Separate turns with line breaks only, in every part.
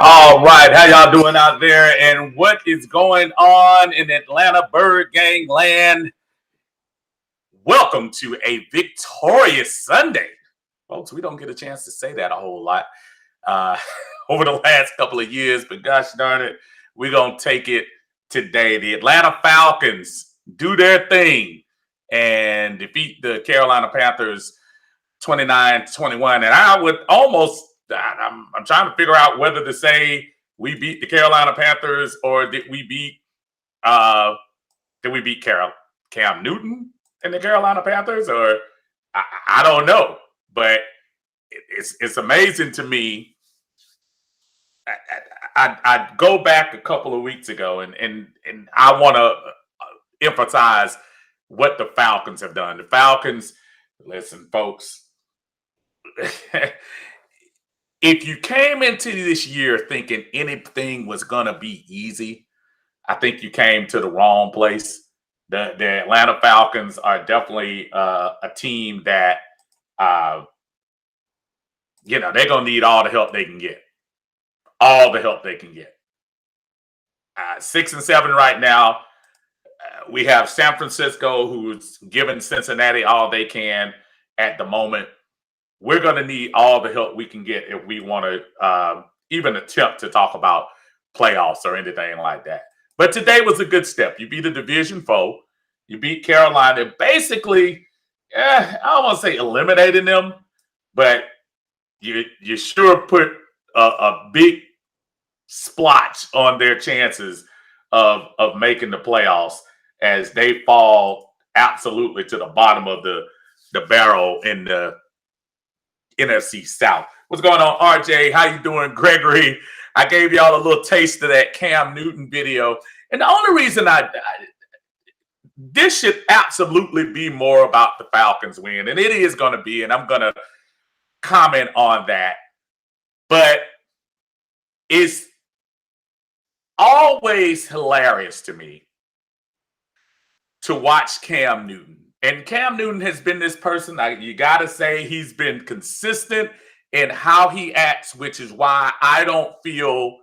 All right, how y'all doing out there? And what is going on in Atlanta Bird Gang land? Welcome to a victorious Sunday. Folks, we don't get a chance to say that a whole lot over the last couple of years, but gosh darn it, we're going to take it today. The Atlanta Falcons do their thing and defeat the Carolina Panthers 29-21. And I would almost, I'm trying to figure out whether to say we beat the Carolina Panthers or did we beat Cam Newton and the Carolina Panthers, or I don't know. But it's amazing to me. I go back a couple of weeks ago and I want to emphasize what the Falcons have done. The Falcons, listen, folks. If you came into this year thinking anything was going to be easy, I think you came to the wrong place. The Atlanta Falcons are definitely a team that, they're going to need all the help they can get. All the help they can get. 6-7 right now. We have San Francisco, who's giving Cincinnati all they can at the moment. We're going to need all the help we can get if we want to even attempt to talk about playoffs or anything like that. But today was a good step. You beat a division foe. You beat Carolina. Basically, I don't want to say eliminating them, but you sure put a big splotch on their chances of making the playoffs as they fall absolutely to the bottom of the barrel in the NFC South. What's going on, RJ? How you doing, Gregory? I gave y'all a little taste of that Cam Newton video. And the only reason this should absolutely be more about the Falcons win. And it is going to be, and I'm going to comment on that. But it's always hilarious to me to watch Cam Newton. And Cam Newton has been this person, you got to say he's been consistent in how he acts, which is why I don't feel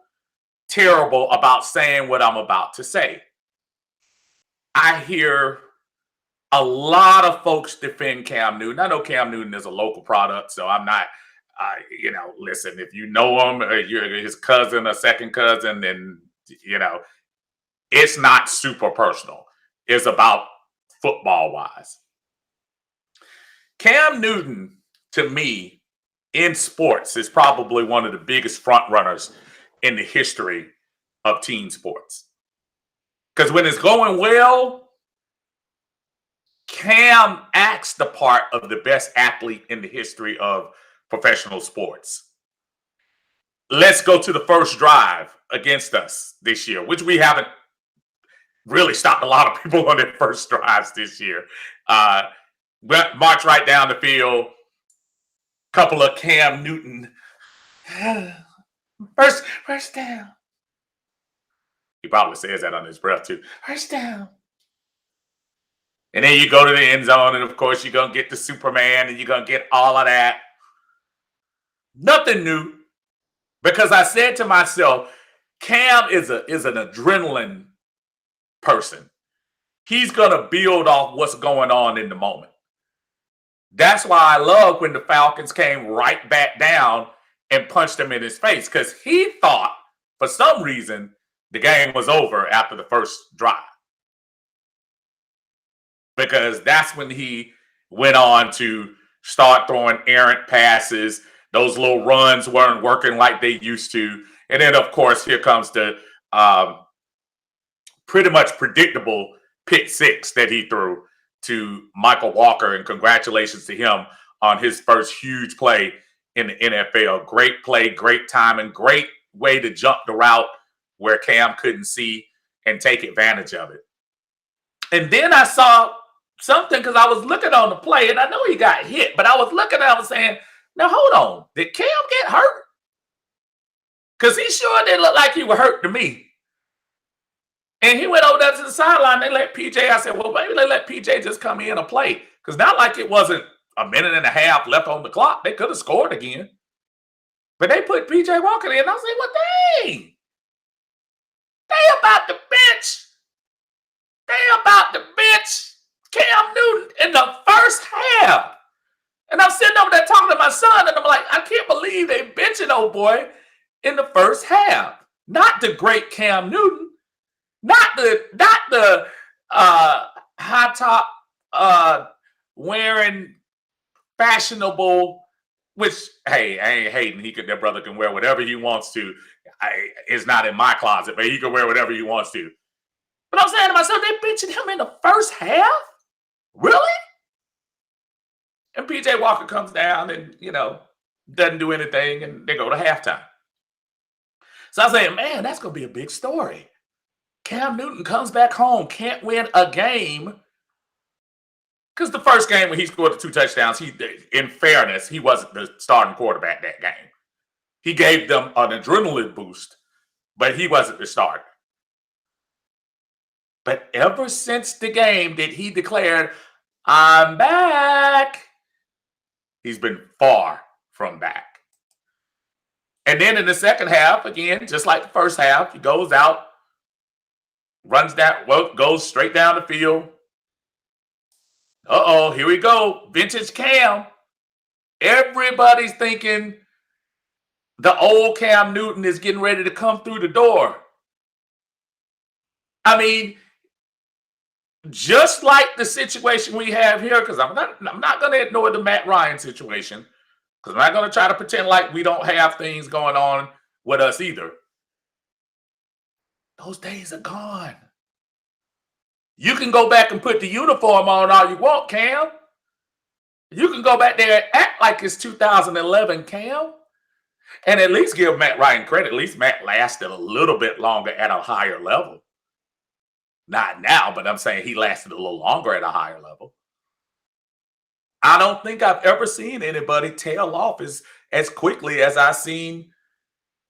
terrible about saying what I'm about to say. I hear a lot of folks defend Cam Newton. I know Cam Newton is a local product, so I'm not, listen, if you know him, or you're his cousin or second cousin, then, it's not super personal. It's about football-wise. Cam Newton, to me, in sports, is probably one of the biggest front runners in the history of team sports. Because when it's going well, Cam acts the part of the best athlete in the history of professional sports. Let's go to the first drive against us this year, which we haven't really stopped a lot of people on their first drives this year. March right down the field. Couple of Cam Newton. First down. He probably says that on his breath too. First down. And then you go to the end zone, and of course you're going to get the Superman, and you're going to get all of that. Nothing new. Because I said to myself, Cam is an adrenaline person. He's going to build off what's going on in the moment. That's why I love when the Falcons came right back down and punched him in his face, because he thought For some reason, the game was over after the first drive. Because that's when he went on to start throwing errant passes. Those little runs weren't working like they used to. And then, of course, here comes the pretty much predictable pick six that he threw to Michael Walker. And congratulations to him on his first huge play in the NFL. Great play, great timing, great way to jump the route where Cam couldn't see and take advantage of it. And then I saw something because I was looking on the play, and I know he got hit, but I was looking at him saying, now hold on, did Cam get hurt? Because he sure didn't look like he was hurt to me. And he went over there to the sideline. They let PJ. I said, well, maybe they let PJ just come in and play. Because not like it wasn't a minute and a half left on the clock. They could have scored again. But they put PJ Walker in. I was like, well, dang. They about to bench. They about to bench Cam Newton in the first half. And I'm sitting over there talking to my son, and I'm like, I can't believe they benching old boy in the first half. Not the great Cam Newton. Not the high top wearing fashionable, which, hey, I ain't hating. That brother can wear whatever he wants to. It's not in my closet, but he can wear whatever he wants to. But I'm saying to myself, they benching him in the first half? Really? And PJ Walker comes down and, doesn't do anything, and they go to halftime. So I was saying, man, that's going to be a big story. Cam Newton comes back home, can't win a game. Because the first game when he scored the 2 touchdowns, in fairness, he wasn't the starting quarterback that game. He gave them an adrenaline boost, but he wasn't the starter. But ever since the game that he declared, I'm back, he's been far from back. And then in the second half, again, just like the first half, he goes out, runs that, goes straight down the field. Uh-oh, here we go. Vintage Cam. Everybody's thinking the old Cam Newton is getting ready to come through the door. I mean, just like the situation we have here, because I'm not going to ignore the Matt Ryan situation, because I'm not going to try to pretend like we don't have things going on with us either. Those days are gone. You can go back and put the uniform on all you want, Cam. You can go back there and act like it's 2011, Cam. And at least give Matt Ryan credit. At least Matt lasted a little bit longer at a higher level. Not now, but I'm saying he lasted a little longer at a higher level. I don't think I've ever seen anybody tail off as quickly as I've seen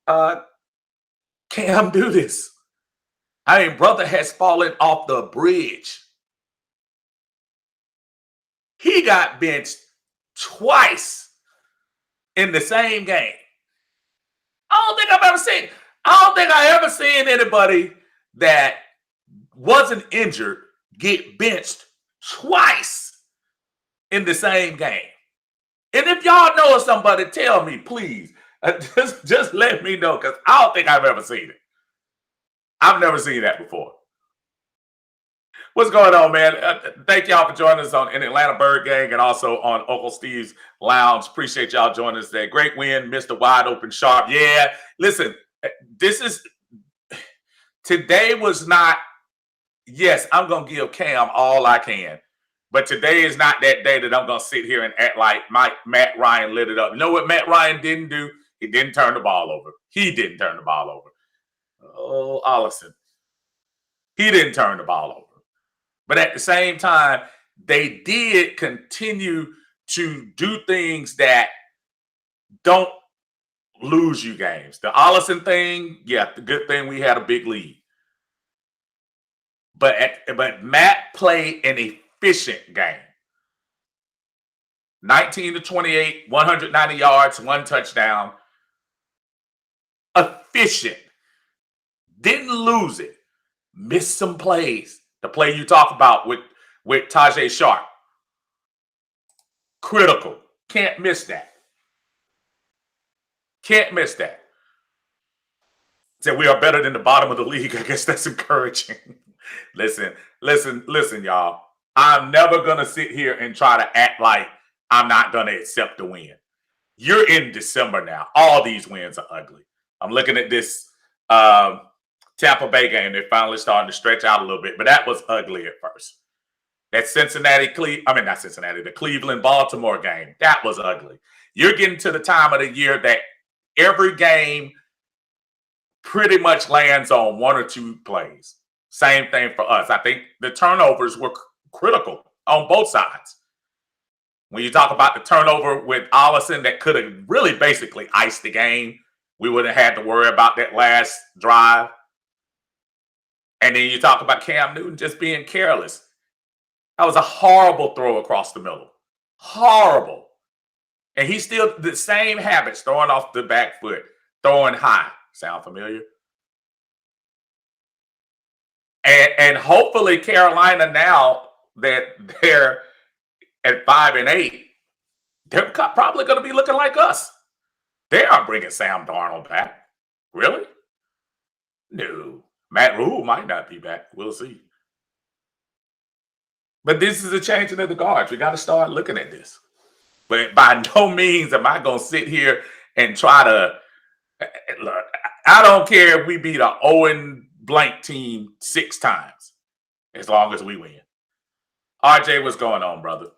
Cam do this. I mean, brother has fallen off the bridge. He got benched twice in the same game. I don't think I ever seen anybody that wasn't injured get benched twice in the same game. And if y'all know of somebody, tell me, please. Just let me know, because I don't think I've ever seen it. I've never seen that before. What's going on, man? Thank y'all for joining us in Atlanta Bird Gang and also on Uncle Steve's Lounge. Appreciate y'all joining us today. Great win, Mr. Wide Open Sharp. Yeah, listen, today was not, yes, I'm going to give Cam all I can. But today is not that day that I'm going to sit here and act like Matt Ryan lit it up. You know what Matt Ryan didn't do? He didn't turn the ball over. He didn't turn the ball over. Oh, Allison. He didn't turn the ball over. But at the same time, they did continue to do things that don't lose you games. The Allison thing, yeah, the good thing we had a big lead. But Matt played an efficient game. 19-28, 190 yards, 1 touchdown. Efficient. Didn't lose it. Missed some plays. The play you talk about with Tajay Sharp. Critical. Can't miss that. Can't miss that. Said we are better than the bottom of the league. I guess that's encouraging. listen, y'all. I'm never gonna sit here and try to act like I'm not gonna accept the win. You're in December now. All these wins are ugly. I'm looking at this Tampa Bay game. They're finally starting to stretch out a little bit, but that was ugly at first. That the Cleveland Baltimore game, that was ugly. You're getting to the time of the year that every game pretty much lands on one or two plays. Same thing for us. I think the turnovers were critical on both sides. When you talk about the turnover with Allison that could have really basically iced the game, we wouldn't have had to worry about that last drive. And then you talk about Cam Newton just being careless. That was a horrible throw across the middle. Horrible. And he's still the same habits, throwing off the back foot, throwing high. Sound familiar? And hopefully Carolina, now that they're at 5-8, they're probably going to be looking like us. They aren't bringing Sam Darnold back. Really? No. Matt Rule might not be back. We'll see. But this is a changing of the guards. We got to start looking at this. But by no means am I going to sit here and try to look. I don't care if we beat a 0-blank team 6 times, as long as we win. RJ, what's going on, brother?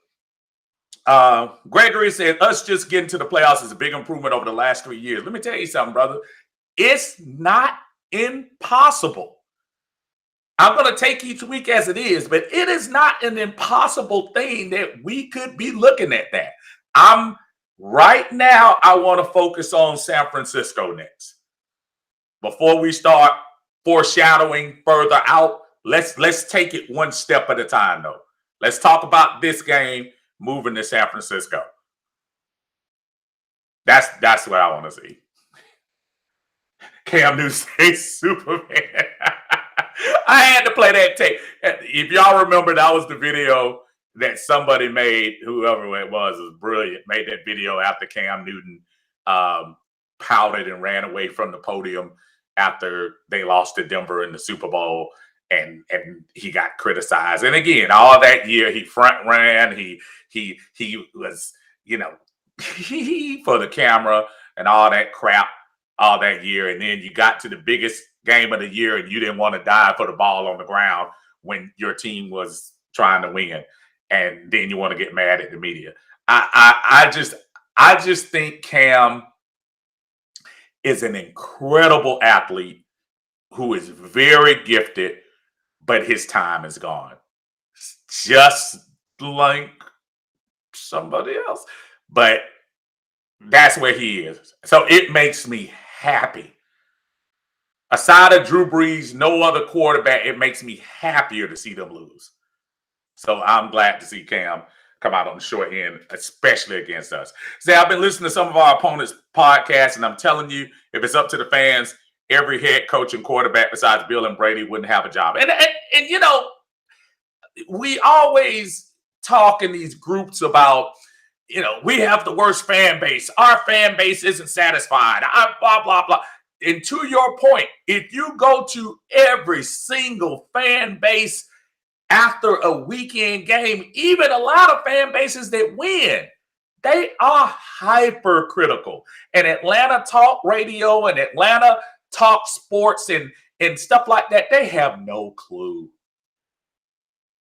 Gregory said, us just getting to the playoffs is a big improvement over the last 3 years. Let me tell you something, brother. It's not impossible. I'm going to take each week as it is, but it is not an impossible thing that we could be looking at that. Right now, I want to focus on San Francisco next. Before we start foreshadowing further out, let's take it one step at a time, though. Let's talk about this game moving to San Francisco. That's what I want to see. Cam Newton says Superman. I had to play that tape. If y'all remember, that was the video that somebody made, whoever it was brilliant, made that video after Cam Newton pouted and ran away from the podium after they lost to Denver in the Super Bowl, and he got criticized. And again, all that year he front ran, he was, for the camera and all that crap all that year. And then you got to the biggest game of the year and you didn't want to dive for the ball on the ground when your team was trying to win. And then you want to get mad at the media. I just think Cam is an incredible athlete who is very gifted, but his time is gone. Just like somebody else. But that's where he is. So it makes me happy. Aside of Drew Brees, no other quarterback, it makes me happier to see them lose. So I'm glad to see Cam come out on the short end, especially against us. See, I've been listening to some of our opponents' podcasts, and I'm telling you, if it's up to the fans, every head coach and quarterback besides Bill and Brady wouldn't have a job. And we always talk in these groups about, we have the worst fan base. Our fan base isn't satisfied. Blah, blah, blah. And to your point, if you go to every single fan base after a weekend game, even a lot of fan bases that win, they are hypercritical. And Atlanta Talk Radio and Atlanta Talk Sports and stuff like that, they have no clue.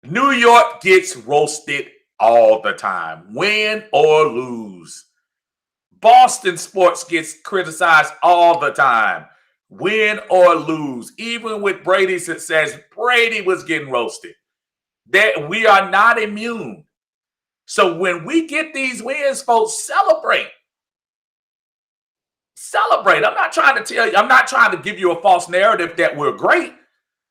New York gets roasted all the time, win or lose. Boston sports gets criticized all the time, win or lose. Even with Brady's success, Brady was getting roasted. That we are not immune. So when we get these wins, folks, celebrate. Celebrate. I'm not trying to give you a false narrative that we're great,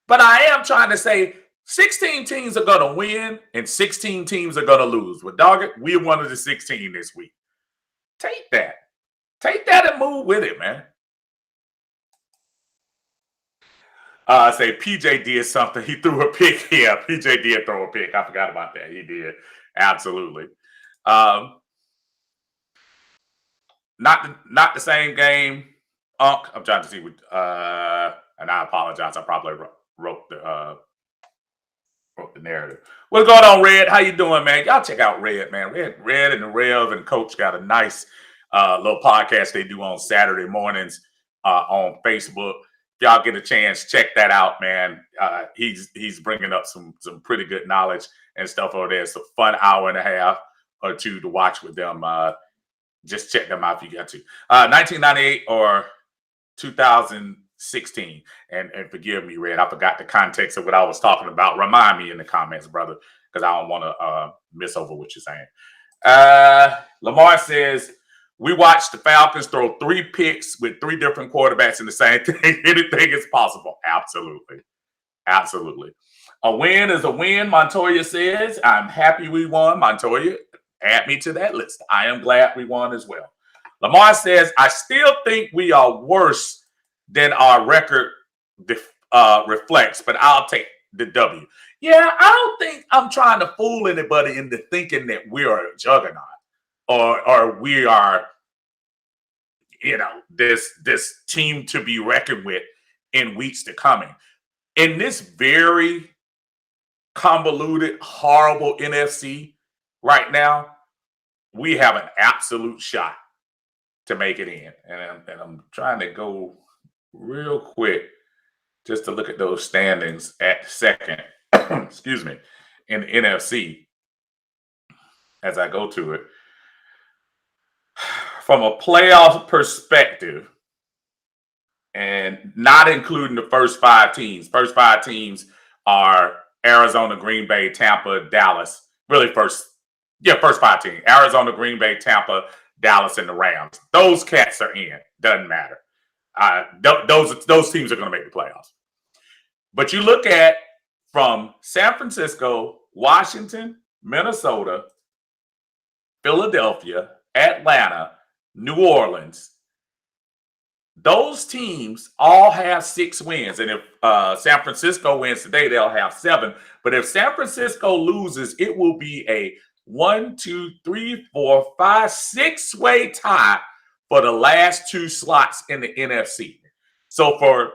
but I am trying to say 16 teams are going to win and 16 teams are going to lose. Well, dog it, we're one of the 16 this week. Take that. Take that and move with it, man. Say PJ did something. He threw a pick. Yeah, PJ did throw a pick. I forgot about that. He did. Absolutely. Not the same game I'm trying to see what, and I apologize. I probably wrote the narrative. What's going on, Red? How you doing, man? Y'all check out Red, man. Red and the Rev and Coach got a nice little podcast they do on Saturday mornings on Facebook. If y'all get a chance, check that out, man. He's bringing up some pretty good knowledge and stuff over there. It's a fun hour and a half or two to watch with them. Just check them out if you got to. 1998 or 2016. And forgive me, Red, I forgot the context of what I was talking about. Remind me in the comments, brother, because I don't want to miss over what you're saying. Lamar says, we watched the Falcons throw 3 picks with 3 different quarterbacks in the same thing. Anything is possible. Absolutely. Absolutely. A win is a win, Montoya says. I'm happy we won, Montoya. Add me to that list. I am glad we won as well. Lamar says, I still think we are worse than our record reflects, but I'll take the W. Yeah, I don't think I'm trying to fool anybody into thinking that we are a juggernaut or we are, this team to be reckoned with in weeks to coming. In this very convoluted, horrible NFC right now, we have an absolute shot to make it in. And I'm trying to go real quick just to look at those standings at second, excuse me, in the NFC as I go to it. From a playoff perspective, and not including the first 5 teams. First 5 teams are Arizona, Green Bay, Tampa, Dallas. Really first 5 teams. Arizona, Green Bay, Tampa, Dallas, and the Rams. Those cats are in. Doesn't matter. Those teams are going to make the playoffs. But you look at from San Francisco, Washington, Minnesota, Philadelphia, Atlanta, New Orleans. Those teams all have 6 wins. And if San Francisco wins today, they'll have 7. But if San Francisco loses, it will be a 1, 2, 3, 4, 5, 6-way tie for the last 2 slots in the NFC. So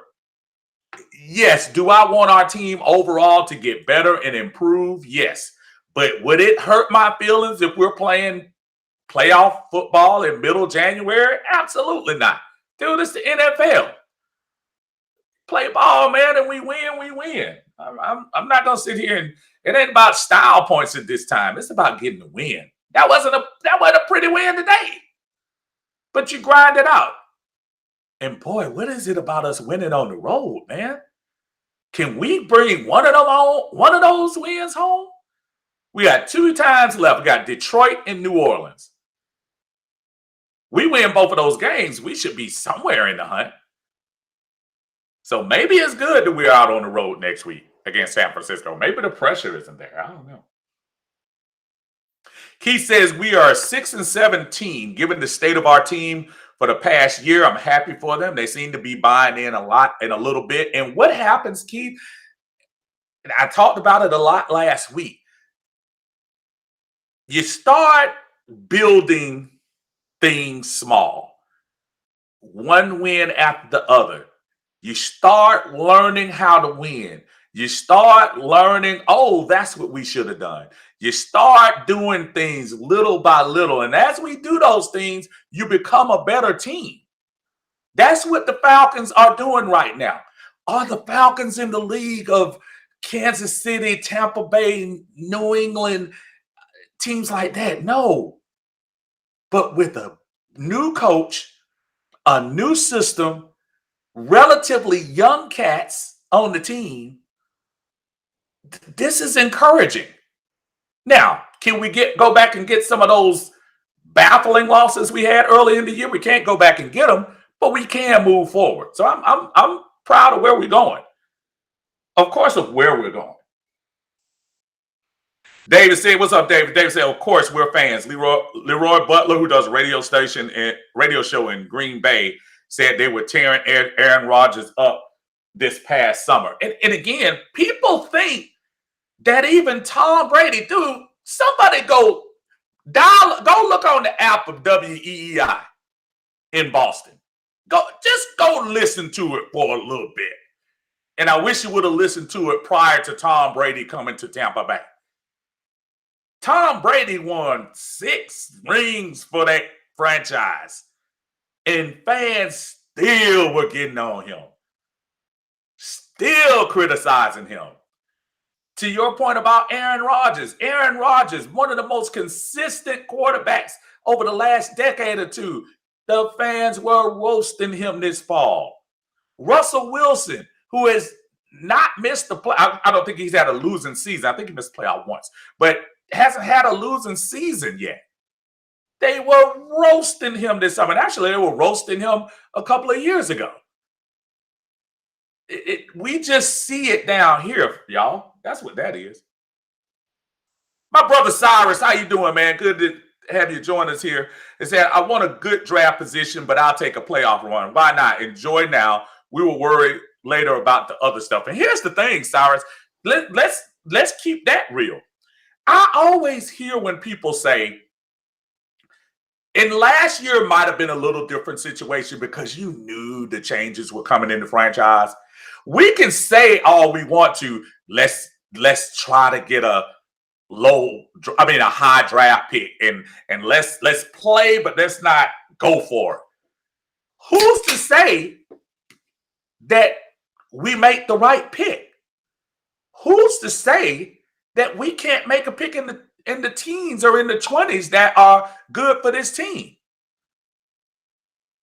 yes, do I want our team overall to get better and improve? Yes. But would it hurt my feelings if we're playing playoff football in middle January? Absolutely not. Dude, it's the NFL. Play ball, man, and we win. I'm not gonna sit here and it ain't about style points at this time. It's about getting the win. That wasn't a pretty win today, but you grind it out. And boy, what is it about us winning on the road, man? Can we bring one of those wins home? We got 2 times left. We got Detroit and New Orleans. We win both of those games, we should be somewhere in the hunt. So maybe it's good that we're out on the road next week against San Francisco. Maybe the pressure isn't there. I don't know. Keith says we are 6-17. Given the state of our team for the past year, I'm happy for them. They seem to be buying in a little bit. And what happens, Keith? And I talked about it a lot last week. You start building things small, one win after the other. You start learning how to win. You start learning, oh, that's what we should have done. You start doing things little by little. And as we do those things, you become a better team. That's what the Falcons are doing right now. Are the Falcons in the league of Kansas City, Tampa Bay, New England, teams like that? No. But with a new coach, a new system, relatively young cats on the team, this is encouraging. Now, can we go back and get some of those baffling losses we had early in the year? We can't go back and get them, but we can move forward. So I'm proud of where we're going. Of course, of where we're going. David said, what's up, David? David said, of course, we're fans. Leroy Butler, who does a radio show in Green Bay, said they were tearing Aaron Rodgers up this past summer. And again, people think that even Tom Brady, dude, somebody go look on the app of WEEI in Boston. Just go listen to it for a little bit. And I wish you would have listened to it prior to Tom Brady coming to Tampa Bay. Tom Brady won 6 rings for that franchise. And fans still were getting on him. Still criticizing him. To your point about Aaron Rodgers, one of the most consistent quarterbacks over the last decade or two. The fans were roasting him this fall. Russell Wilson, who has not missed the play. I don't think he's had a losing season. I think he missed the playoff once, but hasn't had a losing season yet. They were roasting him this summer. And actually, they were roasting him a couple of years ago. We just see it down here, y'all. That's what that is. My brother Cyrus, how you doing, man? Good to have you join us here. He said, I want a good draft position, but I'll take a playoff run. Why not? Enjoy now. We will worry later about the other stuff. And here's the thing, Cyrus. Let's keep that real. I always hear when people say, and last year might have been a little different situation because you knew the changes were coming in the franchise. We can say all we want to. Let's try to get a high draft pick and let's play, but let's not go for it. Who's to say that we make the right pick? Who's to say that we can't make a pick in the teens or in the 20s that are good for this team?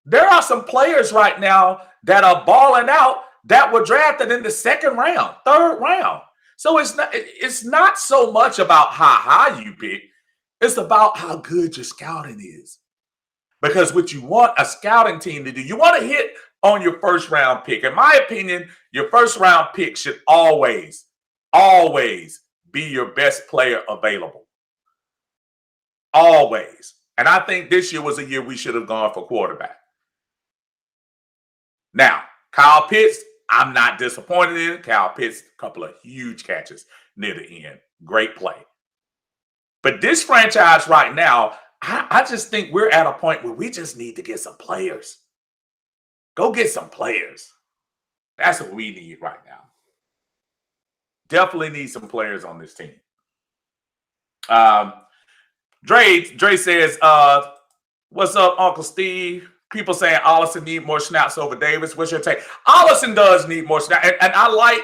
There are some players right now that are balling out that were drafted in the 2nd round, 3rd round. So it's not so much about how high you pick. It's about how good your scouting is. Because what you want a scouting team to do, you want to hit on your 1st round pick. In my opinion, your 1st round pick should always be your best player available. Always. And I think this year was a year we should have gone for quarterback. Now, Kyle Pitts, I'm not disappointed in it. Kyle Pitts, a couple of huge catches near the end. Great play. But this franchise right now, I just think we're at a point where we just need to get some players. Go get some players. That's what we need right now. Definitely need some players on this team. Dre says, what's up, Uncle Steve? People saying Allison need more snaps over Davis. What's your take? Allison does need more snaps. And I like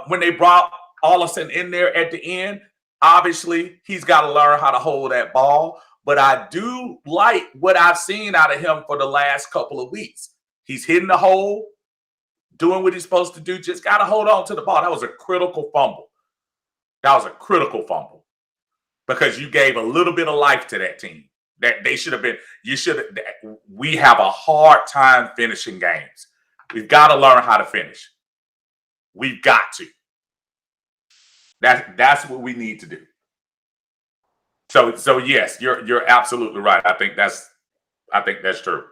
when they brought Allison in there at the end. Obviously, he's got to learn how to hold that ball. But I do like what I've seen out of him for the last couple of weeks. He's hitting the hole, doing what he's supposed to do. Just got to hold on to the ball. That was a critical fumble. Because you gave a little bit of life to that team. That they should have been. We have a hard time finishing games. We've got to learn how to finish. We've got to. That's what we need to do. So yes, you're absolutely right. I think that's true.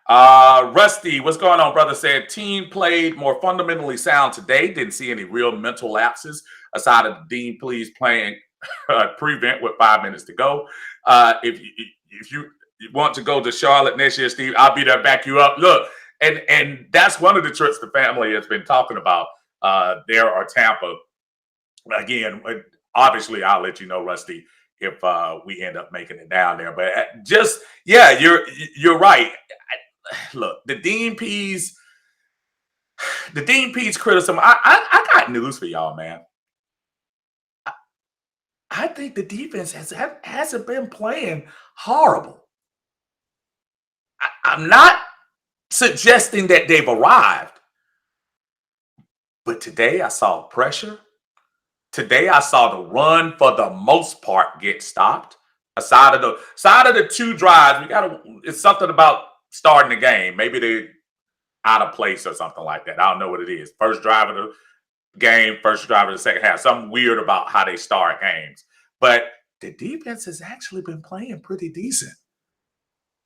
Rusty, what's going on, brother? Said team played more fundamentally sound today. Didn't see any real mental lapses aside of Dean Please playing prevent with 5 minutes to go. If you want to go to Charlotte next year, Steve, I'll be there to back you up. Look, and that's one of the trips the family has been talking about. There or Tampa. Again, obviously, I'll let you know, Rusty, if we end up making it down there. But you're right. Look, the Dean Pease criticism. I got news for y'all, man. I think the defense hasn't been playing horrible. I'm not suggesting that they've arrived, but today I saw pressure. Today I saw the run for the most part get stopped. Aside of the 2 drives, it's something about starting the game. Maybe they're out of place or something like that. I don't know what it is. First drive of the game, first drive of the second half. Something weird about how they start games. But the defense has actually been playing pretty decent.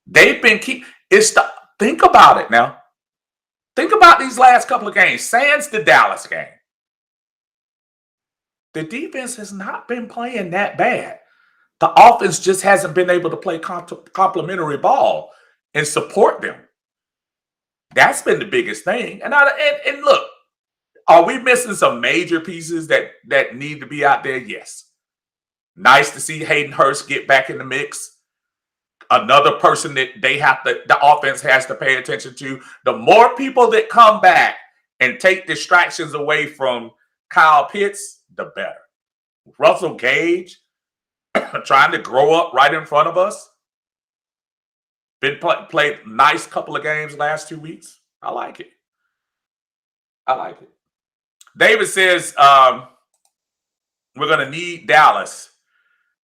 They've been think about it now. Think about these last couple of games. Sans the Dallas game. The defense has not been playing that bad. The offense just hasn't been able to play complementary ball and support them. That's been the biggest thing. And look, are we missing some major pieces that need to be out there? Yes. Nice to see Hayden Hurst get back in the mix. Another person that the offense has to pay attention to. The more people that come back and take distractions away from Kyle Pitts, the better. Russell Gage trying to grow up right in front of us. Been played nice couple of games last 2 weeks. I like it. I like it. David says we're going to need Dallas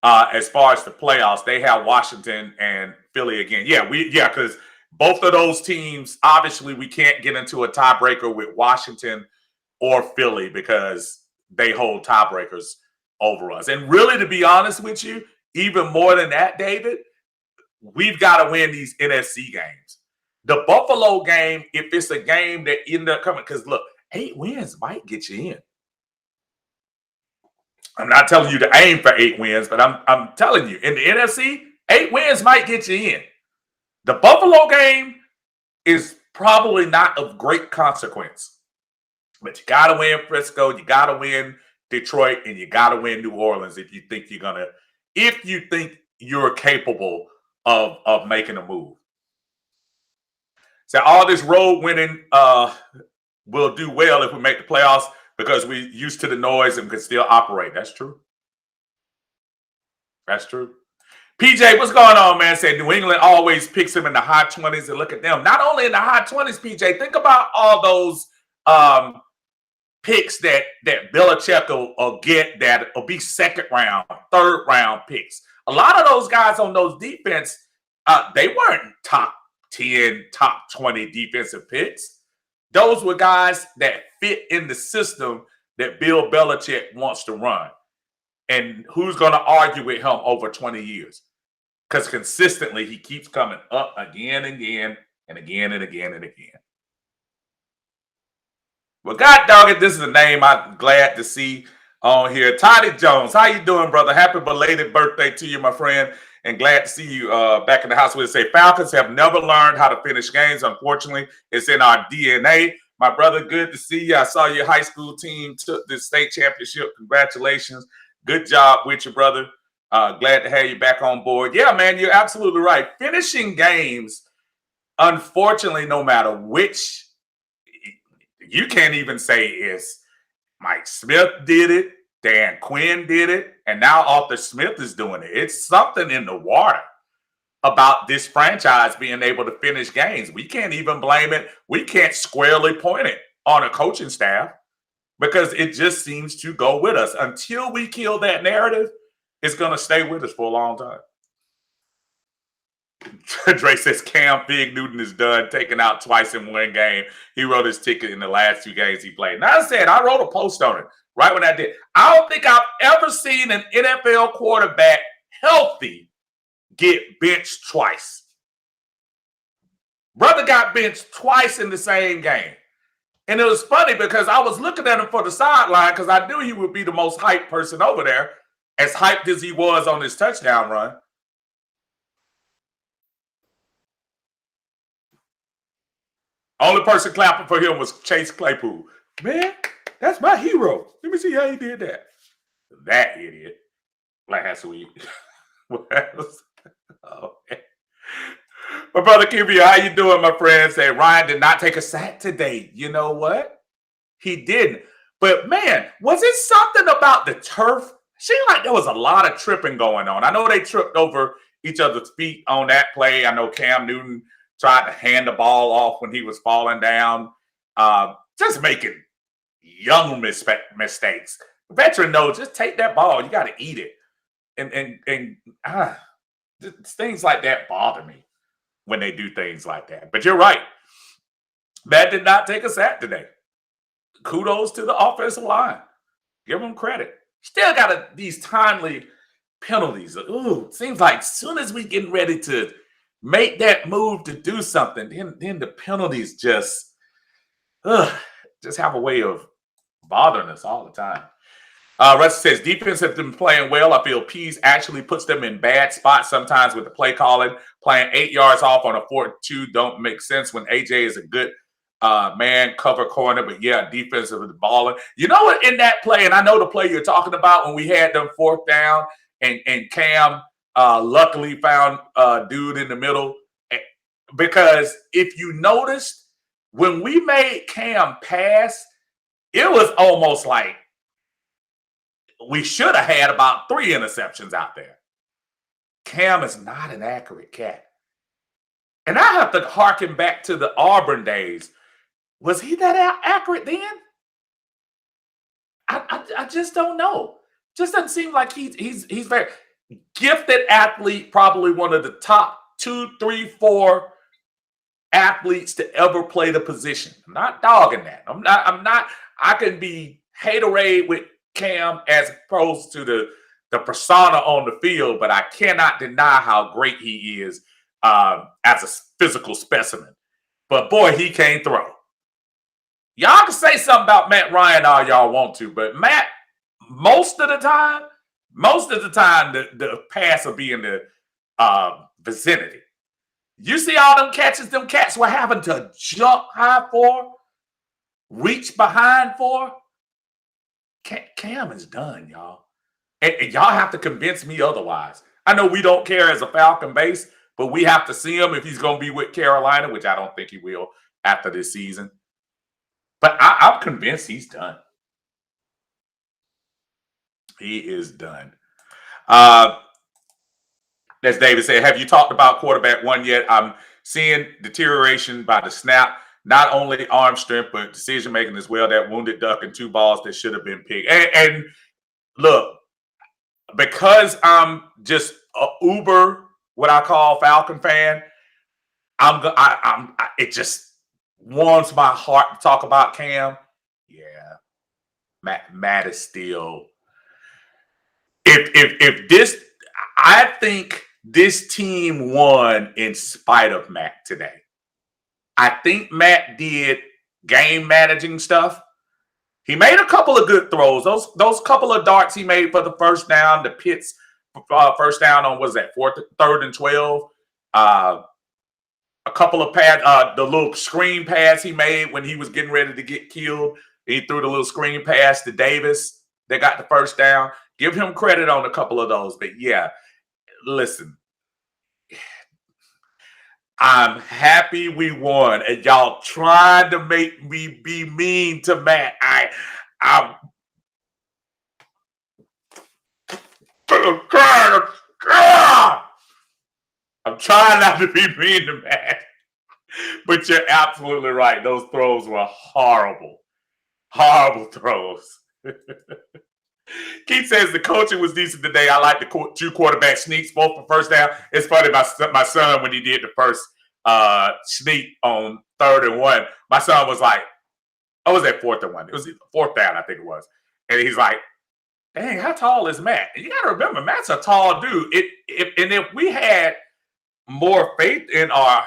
as far as the playoffs. They have Washington and Philly again. Because both of those teams, obviously, we can't get into a tiebreaker with Washington or Philly because they hold tiebreakers over us. And really, to be honest with you, even more than that, David, we've got to win these NFC games. The Buffalo game, if it's a game that ended up coming, because look, 8 wins might get you in. I'm not telling you to aim for 8 wins, but I'm telling you, in the NFC, 8 wins might get you in. The Buffalo game is probably not of great consequence. But you got to win Frisco, you got to win Detroit, and you got to win New Orleans if you think you're capable of making a move. So all this road winning will do well if we make the playoffs because we're used to the noise and can still operate. That's true. That's true. PJ, what's going on, man? Said New England always picks him in the high 20s, and look at them. Not only in the high 20s, PJ, think about all those picks that Belichick will get that will be second round, third round picks. A lot of those guys on those defense, they weren't top 10, top 20 defensive picks. Those were guys that fit in the system that Bill Belichick wants to run. And who's going to argue with him over 20 years? Because consistently, he keeps coming up again and again and again and again and again. Well, God dog it, this is a name I'm glad to see on here. Toddy Jones, how you doing, brother? Happy belated birthday to you, my friend. And glad to see you back in the house with us. Say, Falcons have never learned how to finish games. Unfortunately, it's in our DNA. My brother, good to see you. I saw your high school team took the state championship. Congratulations. Good job with you, brother. Glad to have you back on board. Yeah, man, you're absolutely right. Finishing games, unfortunately, no matter which, you can't even say it's Mike Smith did it, Dan Quinn did it, and now Arthur Smith is doing it. It's something in the water about this franchise being able to finish games. We can't even blame it. We can't squarely point it on a coaching staff because it just seems to go with us. Until we kill that narrative, it's going to stay with us for a long time. Dre says Cam Big Newton is done, taken out twice in one game. He wrote his ticket in the last 2 games he played. Now, I said, I wrote a post on it right when I did. I don't think I've ever seen an NFL quarterback healthy get benched twice. Brother got benched twice in the same game. And it was funny because I was looking at him for the sideline because I knew he would be the most hyped person over there, as hyped as he was on his touchdown run. Only person clapping for him was Chase Claypool. Man, that's my hero. Let me see how he did that. That idiot. Last week. What else? Oh, man. My brother Kibia, how you doing, my friend? Say Ryan did not take a sack today. You know what? He didn't. But, man, was it something about the turf? Seemed like there was a lot of tripping going on. I know they tripped over each other's feet on that play. I know Cam Newton tried to hand the ball off when he was falling down. Just making young mistakes. The veteran knows, just take that ball. You got to eat it. And things like that bother me when they do things like that. But you're right. That did not take a sack today. Kudos to the offensive line. Give them credit. Still got these timely penalties. Ooh, seems like as soon as we getting ready to make that move to do something, then the penalties just have a way of bothering us all the time. Russ says defense has been playing well. I feel Pease actually puts them in bad spots sometimes with the play calling. Playing 8 yards off on a 4-2 don't make sense when AJ is a good man cover corner. But yeah, defensive balling. You know what? In that play, and I know the play you're talking about when we had them 4th down and Cam luckily found a dude in the middle. Because if you noticed, when we made Cam pass, it was almost like we should have had about 3 interceptions out there. Cam is not an accurate cat. And I have to harken back to the Auburn days. Was he that accurate then? I just don't know. Just doesn't seem like he's very gifted athlete, probably one of the top 2, 3, 4 athletes to ever play the position. I'm not dogging that. I'm not. I can be haterade with Cam as opposed to the persona on the field, but I cannot deny how great he is as a physical specimen. But boy, he can't throw. Y'all can say something about Matt Ryan all y'all want to, but Matt, most of the time, the pass will be in the vicinity. You see all them catches them cats were having to jump high for, reach behind for. Cam is done, y'all. And y'all have to convince me otherwise. I know we don't care as a Falcon base, but we have to see him if he's going to be with Carolina, which I don't think he will after this season. But I'm convinced he's done. He is done. As David said, have you talked about quarterback 1 yet? I'm seeing deterioration by the snap. Not only arm strength, but decision making as well. That wounded duck and 2 balls that should have been picked. And look, because I'm just a uber, what I call Falcon fan, it just warms my heart to talk about Cam. Yeah, Matt is still. If this, I think this team won in spite of Matt today. I think Matt did game managing stuff. He made a couple of good throws. Those couple of darts he made for the first down, the Pitts first down on, what was that, 3rd and 12? A couple of the little screen pass he made when he was getting ready to get killed. He threw the little screen pass to Davis. They got the first down. Give him credit on a couple of those. But yeah, listen, I'm happy we won, and y'all trying to make me be mean to Matt. I'm trying not to be mean to Matt, but you're absolutely right. Those throws were horrible, horrible throws. Keith says the coaching was decent today. I like the 2 quarterback sneaks, both for first down. It's funny, my son, when he did the first sneak on 3rd and 1, my son was like, oh, was that 4th and 1? It was 4th down, I think it was. And he's like, dang, how tall is Matt? And you got to remember, Matt's a tall dude. If we had more faith in our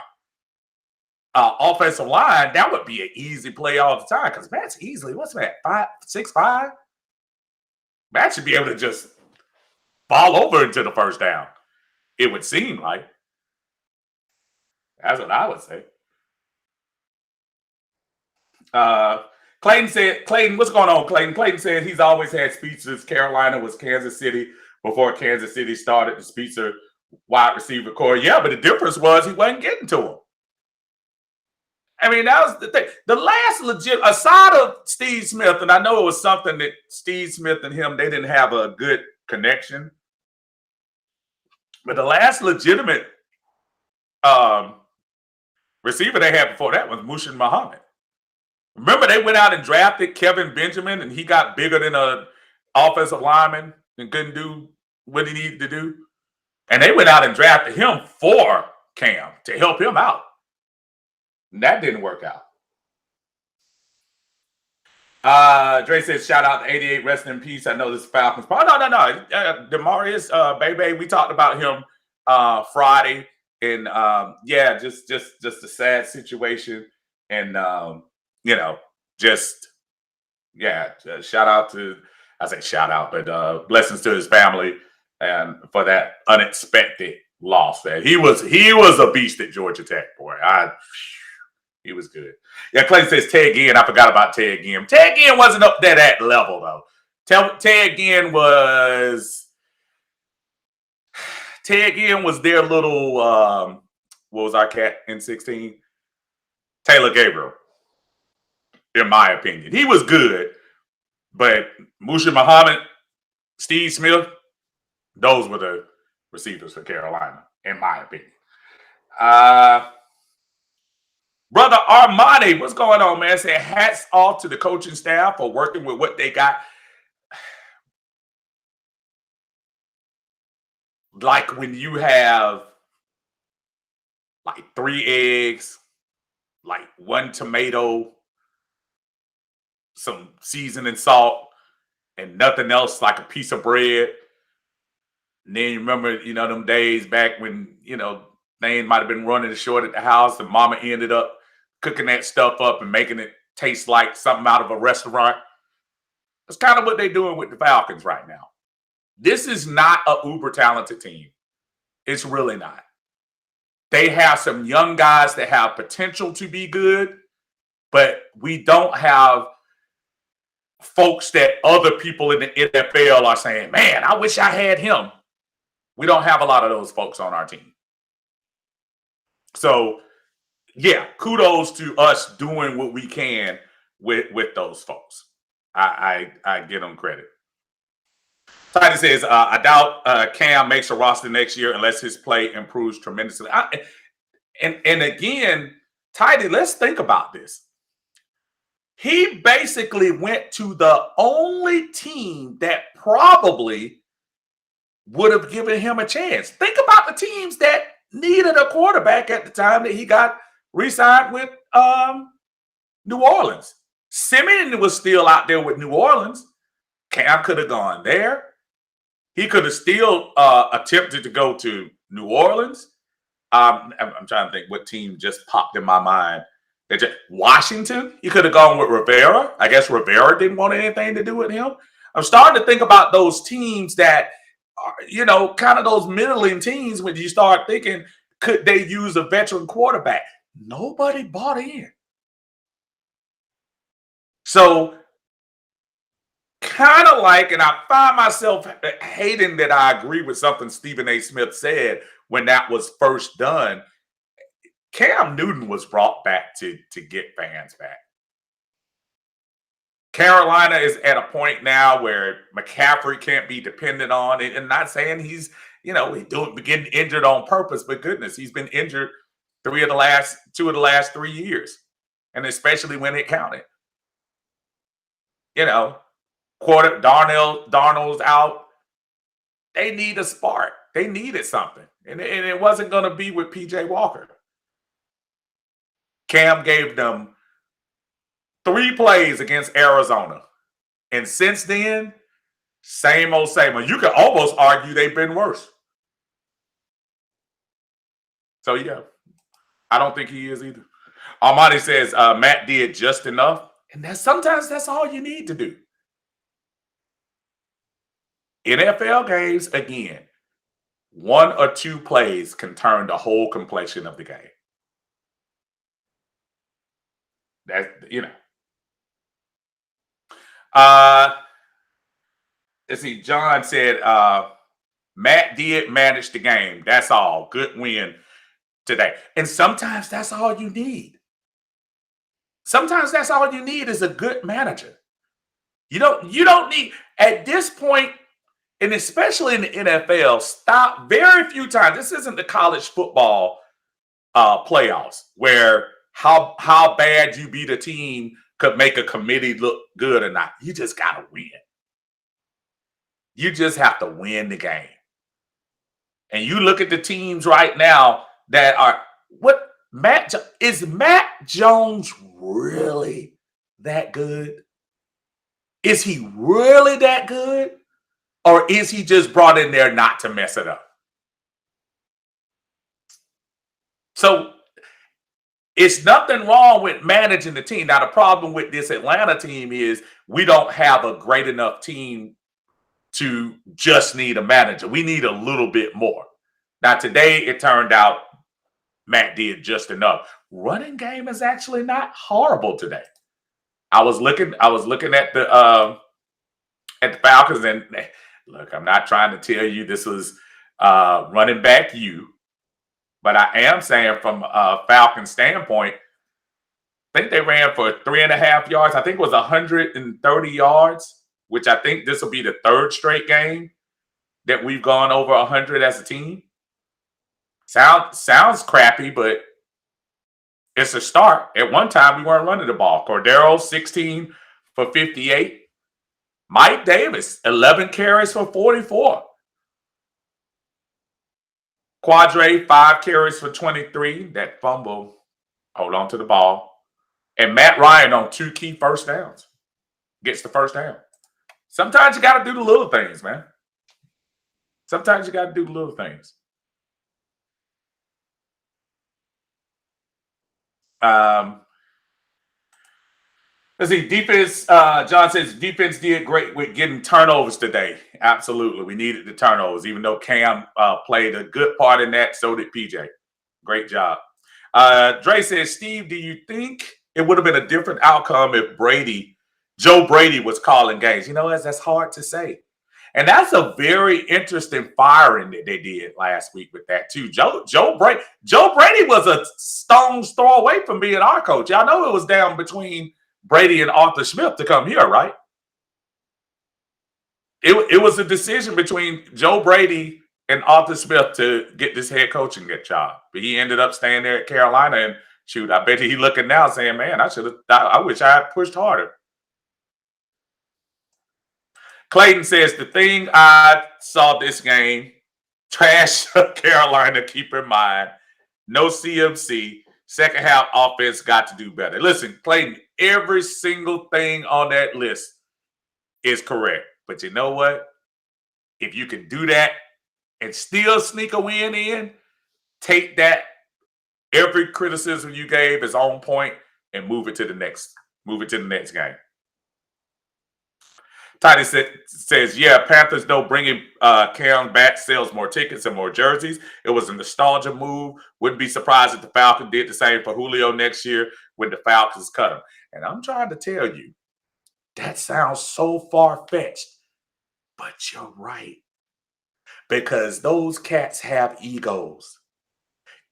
offensive line, that would be an easy play all the time, because Matt's easily, what's Matt, 6'5"? Matt should be able to just fall over into the first down. It would seem like. That's what I would say. Clayton, what's going on, Clayton? Clayton said he's always had speedsters. Carolina was Kansas City before Kansas City started the speedster wide receiver core. Yeah, but the difference was he wasn't getting to him. I mean, that was the thing. The last legit, aside of Steve Smith, and I know it was something that Steve Smith and him, they didn't have a good connection. But the last legitimate receiver they had before that was Mushin Muhammad. Remember, they went out and drafted Kevin Benjamin, and he got bigger than an offensive lineman and couldn't do what he needed to do. And they went out and drafted him for Cam to help him out. And that didn't work out. Dre says, shout out to 88, rest in peace. I know this is Falcons. No. Demarius, Bebe, we talked about him Friday. And yeah, just a sad situation. And shout out to I say shout out, but blessings to his family and for that unexpected loss. Man, he was a beast at Georgia Tech, boy. He was good. Yeah, Clay says Ted Ginn. I forgot about Ted Ginn. Ted Ginn wasn't up there at level though. Ted Ginn was their little what was our cat in 16? Taylor Gabriel, in my opinion. He was good, but Musha Muhammad, Steve Smith, those were the receivers for Carolina, in my opinion. Brother Armani, what's going on, man? Say hats off to the coaching staff for working with what they got. Like when you have like 3 eggs, like 1 tomato, some seasoning salt, and nothing else, like a piece of bread. And then you remember, them days back when, things might have been running short at the house and mama ended up cooking that stuff up and making it taste like something out of a restaurant. That's kind of what they're doing with the Falcons right now. This is not a uber talented team. It's really not. They have some young guys that have potential to be good, but we don't have folks that other people in the NFL are saying, man, I wish I had him. We don't have a lot of those folks on our team. So, yeah, kudos to us doing what we can with those folks. I give them credit. Tidy says, I doubt Cam makes a roster next year unless his play improves tremendously. And again, Tidy, let's think about this. He basically went to the only team that probably would have given him a chance. Think about the teams that needed a quarterback at the time that he got re-signed with New Orleans. Simeon was still out there with New Orleans. Cam could have gone there. He could have still attempted to go to New Orleans. I'm trying to think what team just popped in my mind. Washington, he could have gone with Rivera. I guess Rivera didn't want anything to do with him. I'm starting to think about those teams that are, kind of those middling teams when you start thinking, could they use a veteran quarterback? Nobody bought in. So kind of like, and I find myself hating that I agree with something Stephen A. Smith said when that was first done. Cam Newton was brought back to get fans back. Carolina is at a point now where McCaffrey can't be dependent on it. And not saying he's, getting injured on purpose, but goodness, he's been injured 2 of the last 3 years. And especially when it counted. Darnold's out. They need a spark. They needed something. And it wasn't going to be with PJ Walker. Cam gave them 3 plays against Arizona. And since then, same old, same old. You could almost argue they've been worse. So, yeah, I don't think he is either. Armani says Matt did just enough. And sometimes that's all you need to do. NFL games, again, 1 or 2 plays can turn the whole complexion of the game. That, let's see. John said, Matt did manage the game. That's all. Good win today. And sometimes that's all you need. Sometimes that's all you need is a good manager. You don't need, at this point, and especially in the NFL, stop very few times. This isn't the college football playoffs where how bad you beat a team could make a committee look good or not. You just got to win. You just have to win the game. And you look at the teams right now that are is Matt Jones really that good? Is he really that good? Or is he just brought in there not to mess it up? So It's nothing wrong with managing the team. Now, the problem with this Atlanta team is we don't have a great enough team to just need a manager. We need a little bit more. Now, today it turned out Matt did just enough. Running game is actually not horrible today. I was looking at the Falcons, and look, I'm not trying to tell you this was running back you, but I am saying from a Falcon standpoint, I think they ran for 3.5 yards. I think it was 130 yards, which I think this will be the third straight game that we've gone over 100 as a team. Sounds crappy, but it's a start. At one time, we weren't running the ball. Cordero, 16 for 58. Mike Davis, 11 carries for 44. Quadre, 5 carries for 23. That fumble, hold on to the ball. And Matt Ryan on 2 key first downs. Gets the first down. Sometimes you got to do the little things, man. Sometimes you got to do the little things. Let's see. Defense, John says defense did great with getting turnovers today. Absolutely. We needed the turnovers, even though Cam played a good part in that. So did PJ. Great job. Dre says, Steve, do you think it would have been a different outcome if Joe Brady was calling games? You know, that's hard to say. And that's a very interesting firing that they did last week with that too. Joe Brady was a stone's throw away from being our coach. Y'all know it was down between Brady and Arthur Smith to come here, right? It was a decision between Joe Brady and Arthur Smith to get this head coaching job. But he ended up staying there at Carolina, and shoot, I bet he looking now saying, man, I wish I had pushed harder. Clayton says, the thing I saw this game, trash Carolina, keep in mind, no CMC, second half offense got to do better. Listen, Clayton, every single thing on that list is correct. But you know what? If you can do that and still sneak a win in, take that, every criticism you gave is on point, and move it to the next game. Tiny says, yeah, Panthers, though, bringing Cam back sells more tickets and more jerseys. It was a nostalgia move. Wouldn't be surprised if the Falcons did the same for Julio next year when the Falcons cut him. And I'm trying to tell you, that sounds so far-fetched, but you're right. Because those cats have egos.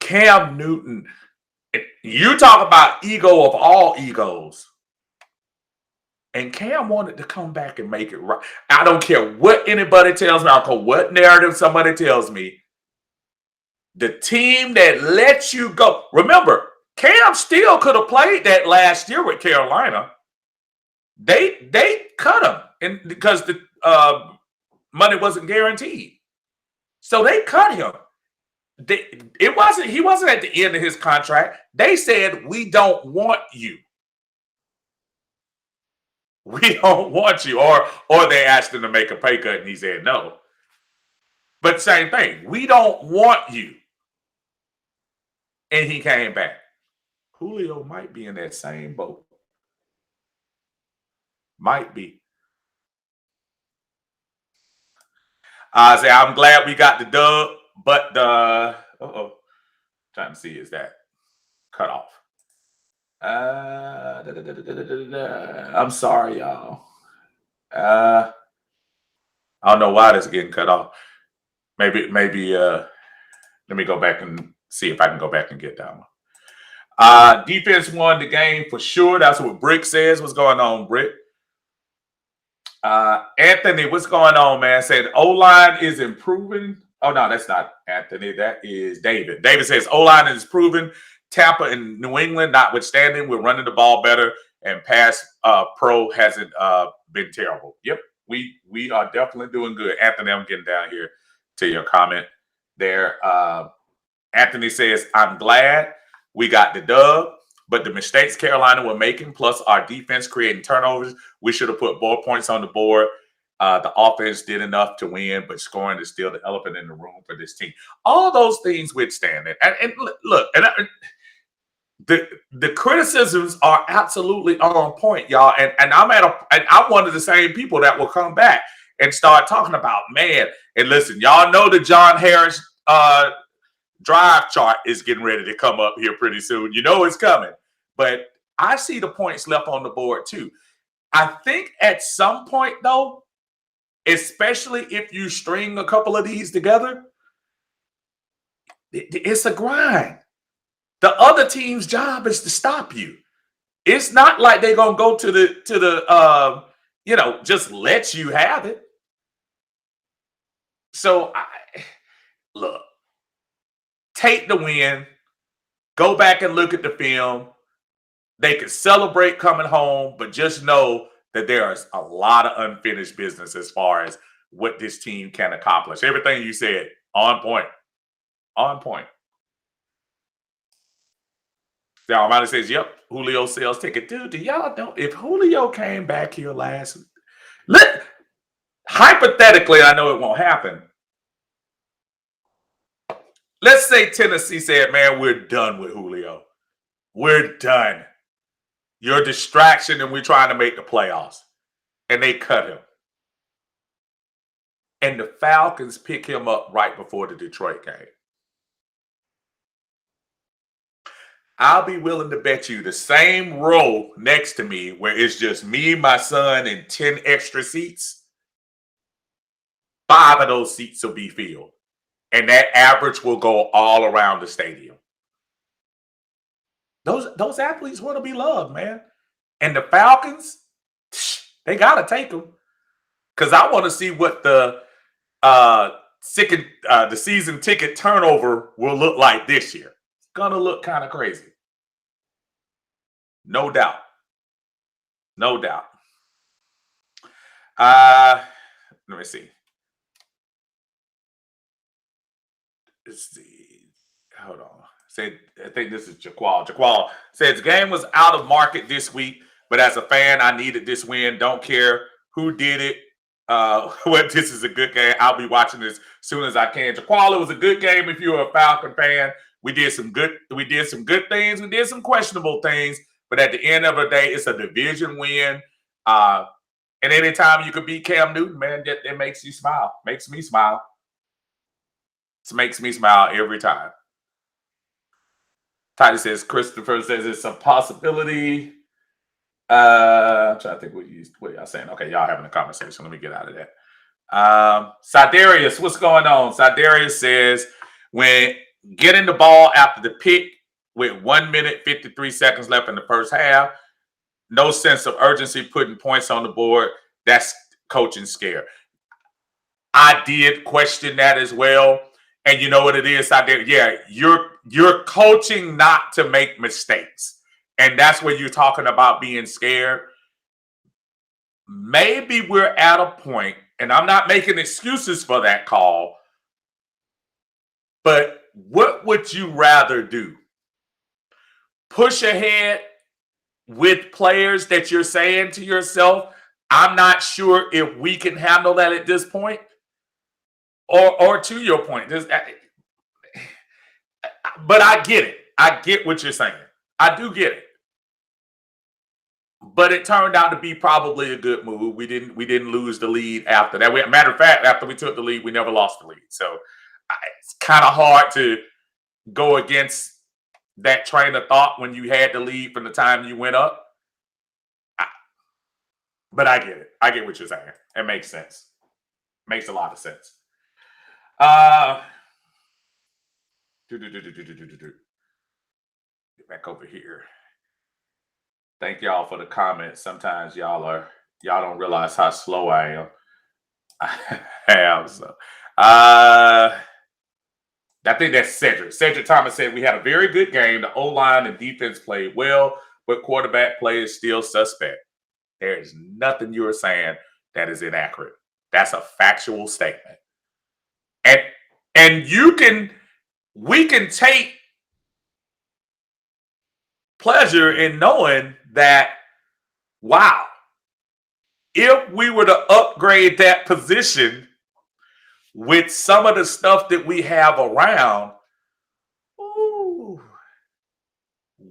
Cam Newton, you talk about ego of all egos. And Cam wanted to come back and make it right. I don't care what anybody tells me. I don't care what narrative somebody tells me. The team that lets you go. Remember, Cam still could have played that last year with Carolina. They cut him and because the money wasn't guaranteed. So they cut him. He wasn't at the end of his contract. They said, we don't want you. We don't want you. Or they asked him to make a pay cut and he said no. But same thing. We don't want you. And he came back. Julio might be in that same boat. Might be. I say I'm glad we got the dub, but the trying to see is that cut off. I'm sorry, y'all. I don't know why this is getting cut off. Maybe let me go back and see if I can go back and get that one. Defense won the game for sure. That's what Brick says. What's going on, Brick? Anthony, what's going on, man? Said O-line is improving. Oh, no, that's not Anthony. That is David. David says O-line is improving. Tampa and New England, notwithstanding, we're running the ball better, and pass pro hasn't been terrible. Yep, we are definitely doing good. Anthony, I'm getting down here to your comment there. Anthony says, I'm glad we got the dub, but the mistakes Carolina were making, plus our defense creating turnovers, we should have put more points on the board. The offense did enough to win, but scoring is still the elephant in the room for this team. All those things withstand it. And look, The criticisms are absolutely on point, y'all. And I'm one of the same people that will come back and start talking about, man. And listen, y'all know the John Harris drive chart is getting ready to come up here pretty soon. You know it's coming. But I see the points left on the board too. I think at some point, though, especially if you string a couple of these together, it's a grind. The other team's job is to stop you. It's not like they're gonna go to the just let you have it. So look, take the win, go back and look at the film. They can celebrate coming home, but just know that there is a lot of unfinished business as far as what this team can accomplish. Everything you said, on point. On point. Almighty says, yep, Julio sells ticket. Dude, do y'all know if Julio came back here hypothetically, I know it won't happen. Let's say Tennessee said, man, we're done with Julio. We're done. You're a distraction and we're trying to make the playoffs. And they cut him. And the Falcons pick him up right before the Detroit game. I'll be willing to bet you the same row next to me where it's just me, my son, and 10 extra seats. 5 of those seats will be filled. And that average will go all around the stadium. Those athletes want to be loved, man. And the Falcons, they got to take them. Because I want to see what the season ticket turnover will look like this year. It's going to look kind of crazy. No doubt. No doubt. Let me see. Let's see. Hold on. I think this is Jaqual. Jaqual says game was out of market this week, but as a fan, I needed this win. Don't care who did it. This is a good game. I'll be watching this as soon as I can. Jaqual, it was a good game if you're a Falcon fan. We did some good things. We did some questionable things. But at the end of the day, it's a division win. And anytime you could beat Cam Newton, man, that makes you smile. Makes me smile. It makes me smile every time. Tidy says, Christopher says it's a possibility. I'm trying to think what y'all saying. Okay, y'all having a conversation. Let me get out of that. Sidarius, what's going on? Sidarius says, when getting the ball after the pick with 1 minute, 53 seconds left in the first half, no sense of urgency putting points on the board. That's coaching scare. I did question that as well. And you know what it is out there? Yeah, you're coaching not to make mistakes. And that's where you're talking about being scared. Maybe we're at a point, and I'm not making excuses for that call, but what would you rather do? Push ahead with players that you're saying to yourself, I'm not sure if we can handle that at this point? Or to your point, but I get it. I get what you're saying. I do get it. But it turned out to be probably a good move. We didn't lose the lead after that. Matter of fact, after we took the lead, we never lost the lead. So it's kind of hard to go against that train of thought when you had the lead from the time you went up. But I get it. I get what you're saying. It makes sense. Makes a lot of sense. Get back over here. Thank y'all for the comments. Sometimes y'all don't realize how slow I am. I am so. I think that's Cedric. Cedric Thomas said we had a very good game. The O-line and defense played well, but quarterback play is still suspect. There is nothing you are saying that is inaccurate. That's a factual statement. And we can take pleasure in knowing that, wow, if we were to upgrade that position with some of the stuff that we have around,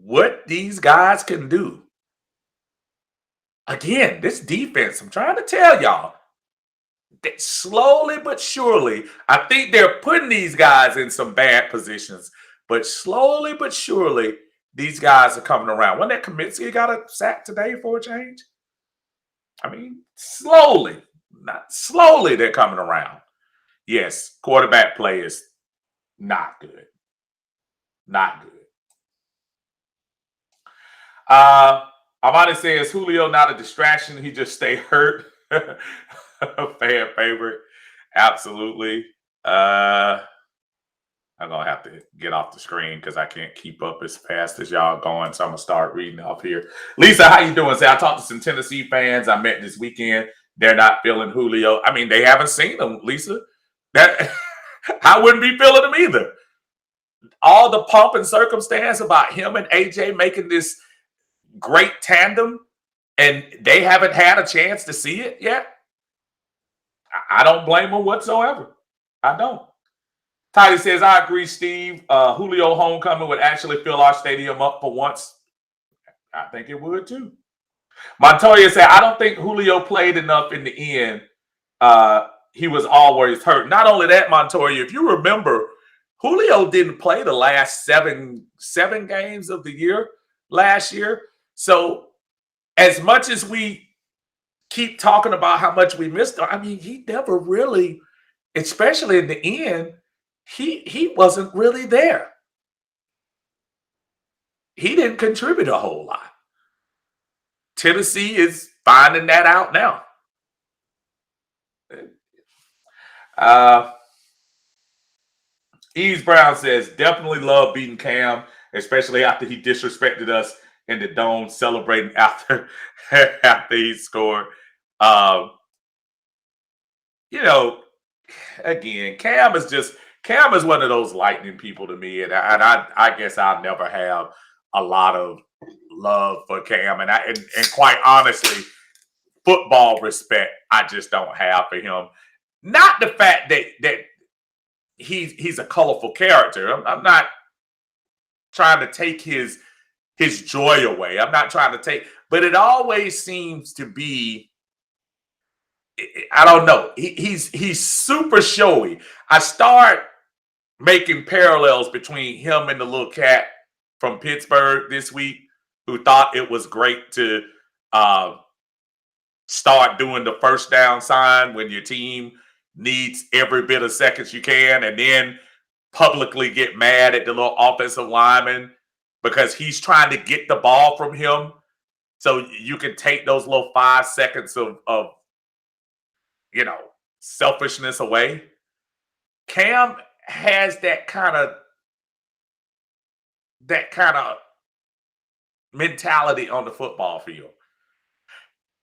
what these guys can do. Again, this defense, I'm trying to tell y'all, that slowly but surely, I think they're putting these guys in some bad positions, but slowly but surely, these guys are coming around. When that Kaminsky got a sack today for a change? I mean, slowly, not slowly, they're coming around. Yes, quarterback play is not good. Not good. Amani says Julio not a distraction. He just stay hurt. Fan favorite. Absolutely. I'm gonna have to get off the screen because I can't keep up as fast as y'all going. So I'm gonna start reading off here. Lisa, how you doing? Say I talked to some Tennessee fans I met this weekend. They're not feeling Julio. I mean, they haven't seen him, Lisa. That I wouldn't be feeling him either. All the pomp and circumstance about him and AJ making this great tandem, and they haven't had a chance to see it yet. I don't blame them whatsoever. I don't. Toddy says, I agree, Steve. Julio homecoming would actually fill our stadium up for once. I think it would too. Montoya said, I don't think Julio played enough in the end. He was always hurt. Not only that, Montoya, if you remember, Julio didn't play the last seven games of the year last year. So as much as we keep talking about how much we missed him, I mean, he never really, especially in the end, he wasn't really there. He didn't contribute a whole lot. Tennessee is finding that out now. Eves Brown says, definitely love beating Cam, especially after he disrespected us in the dome, celebrating after he scored. Again, Cam is one of those lightning people to me, and I guess I'll never have a lot of love for Cam, and quite honestly, football respect I just don't have for him. Not the fact that he's a colorful character. I'm not trying to take his joy away. I'm not trying to take, but it always seems to be, I don't know. He's super showy. I start making parallels between him and the little cat from Pittsburgh this week who thought it was great to start doing the first down sign when your team needs every bit of seconds you can, and then publicly get mad at the little offensive lineman because he's trying to get the ball from him so you can take those little 5 seconds of selfishness away. Cam has that kind of mentality on the football field.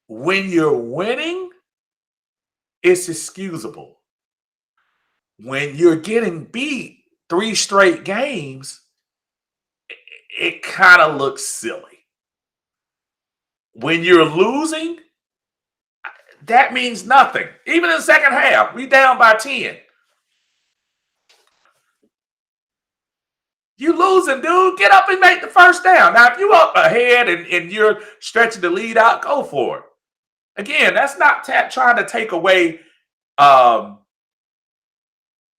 When you're winning, it's excusable. When you're getting beat 3 straight games, it kind of looks silly. When you're losing, that means nothing. Even in the second half, we down by 10. You losing, dude. Get up and make the first down. Now, if you up ahead and you're stretching the lead out, go for it. Again, that's not trying to take away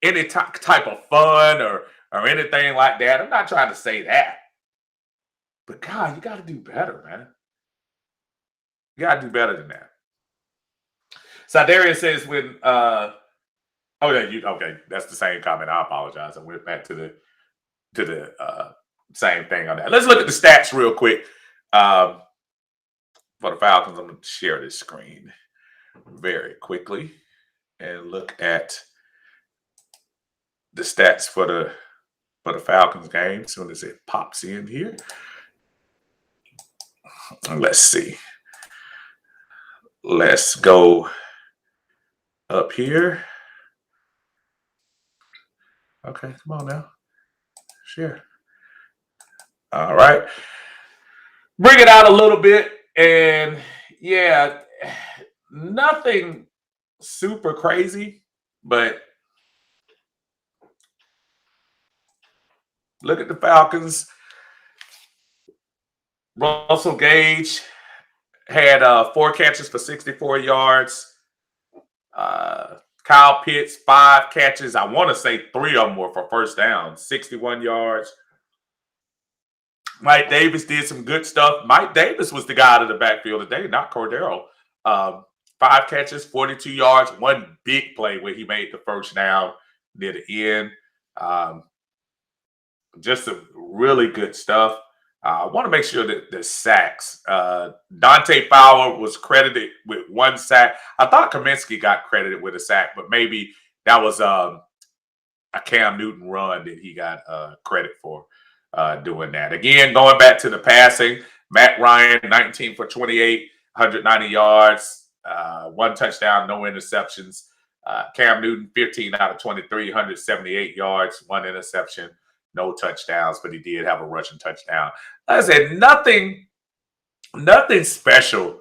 any type of fun or anything like that. I'm not trying to say that. But God, you got to do better, man. You got to do better than that. Sidarius says okay, that's the same comment. I apologize. I went back to the same thing on that. Let's look at the stats real quick for the Falcons. I'm going to share this screen very quickly and look at the stats for the Falcons game as soon as it pops in here. Let's see. Let's go up here. Okay, come on now. Share. All right. Bring it out a little bit. And yeah, nothing super crazy, but look at the Falcons. Russell Gage had 4 catches for 64 yards. Kyle Pitts, 5 catches. I want to say 3 of them were for first down, 61 yards. Mike Davis did some good stuff. Mike Davis was the guy out of the backfield today, not Cordero. 5 catches, 42 yards, 1 big play where he made the first down near the end. Just some really good stuff. I want to make sure that the sacks. Dante Fowler was credited with 1 sack. I thought Kaminsky got credited with a sack, but maybe that was a Cam Newton run that he got credit for doing that. Again, going back to the passing, Matt Ryan, 19 for 28, 190 yards, 1 touchdown, no interceptions. Cam Newton, 15 out of 23, 178 yards, 1 interception. No touchdowns, but he did have a rushing touchdown. Like I said, nothing special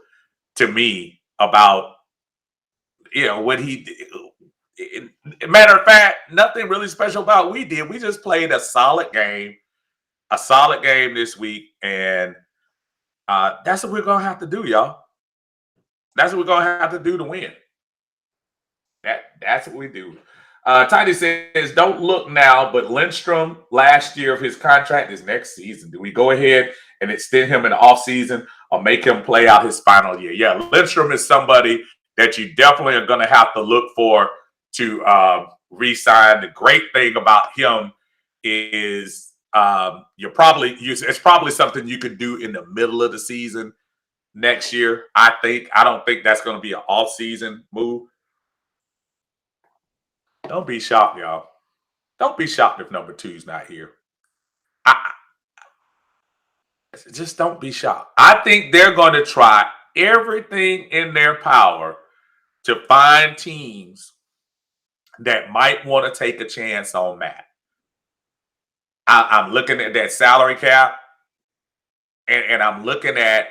to me about what he did. Matter of fact, nothing really special about what we did. We just played a solid game this week, and that's what we're gonna have to do, y'all. That's what we're gonna have to do to win. That's what we do. Tiny says, don't look now, but Lindstrom, last year of his contract is next season. Do we go ahead and extend him in the offseason or make him play out his final year? Yeah, Lindstrom is somebody that you definitely are going to have to look for to re-sign. The great thing about him is it's probably something you could do in the middle of the season next year. I don't think that's going to be an off-season move. Don't be shocked, y'all. Don't be shocked if number 2's not here. Just don't be shocked. I think they're going to try everything in their power to find teams that might want to take a chance on Matt. I'm looking at that salary cap, and I'm looking at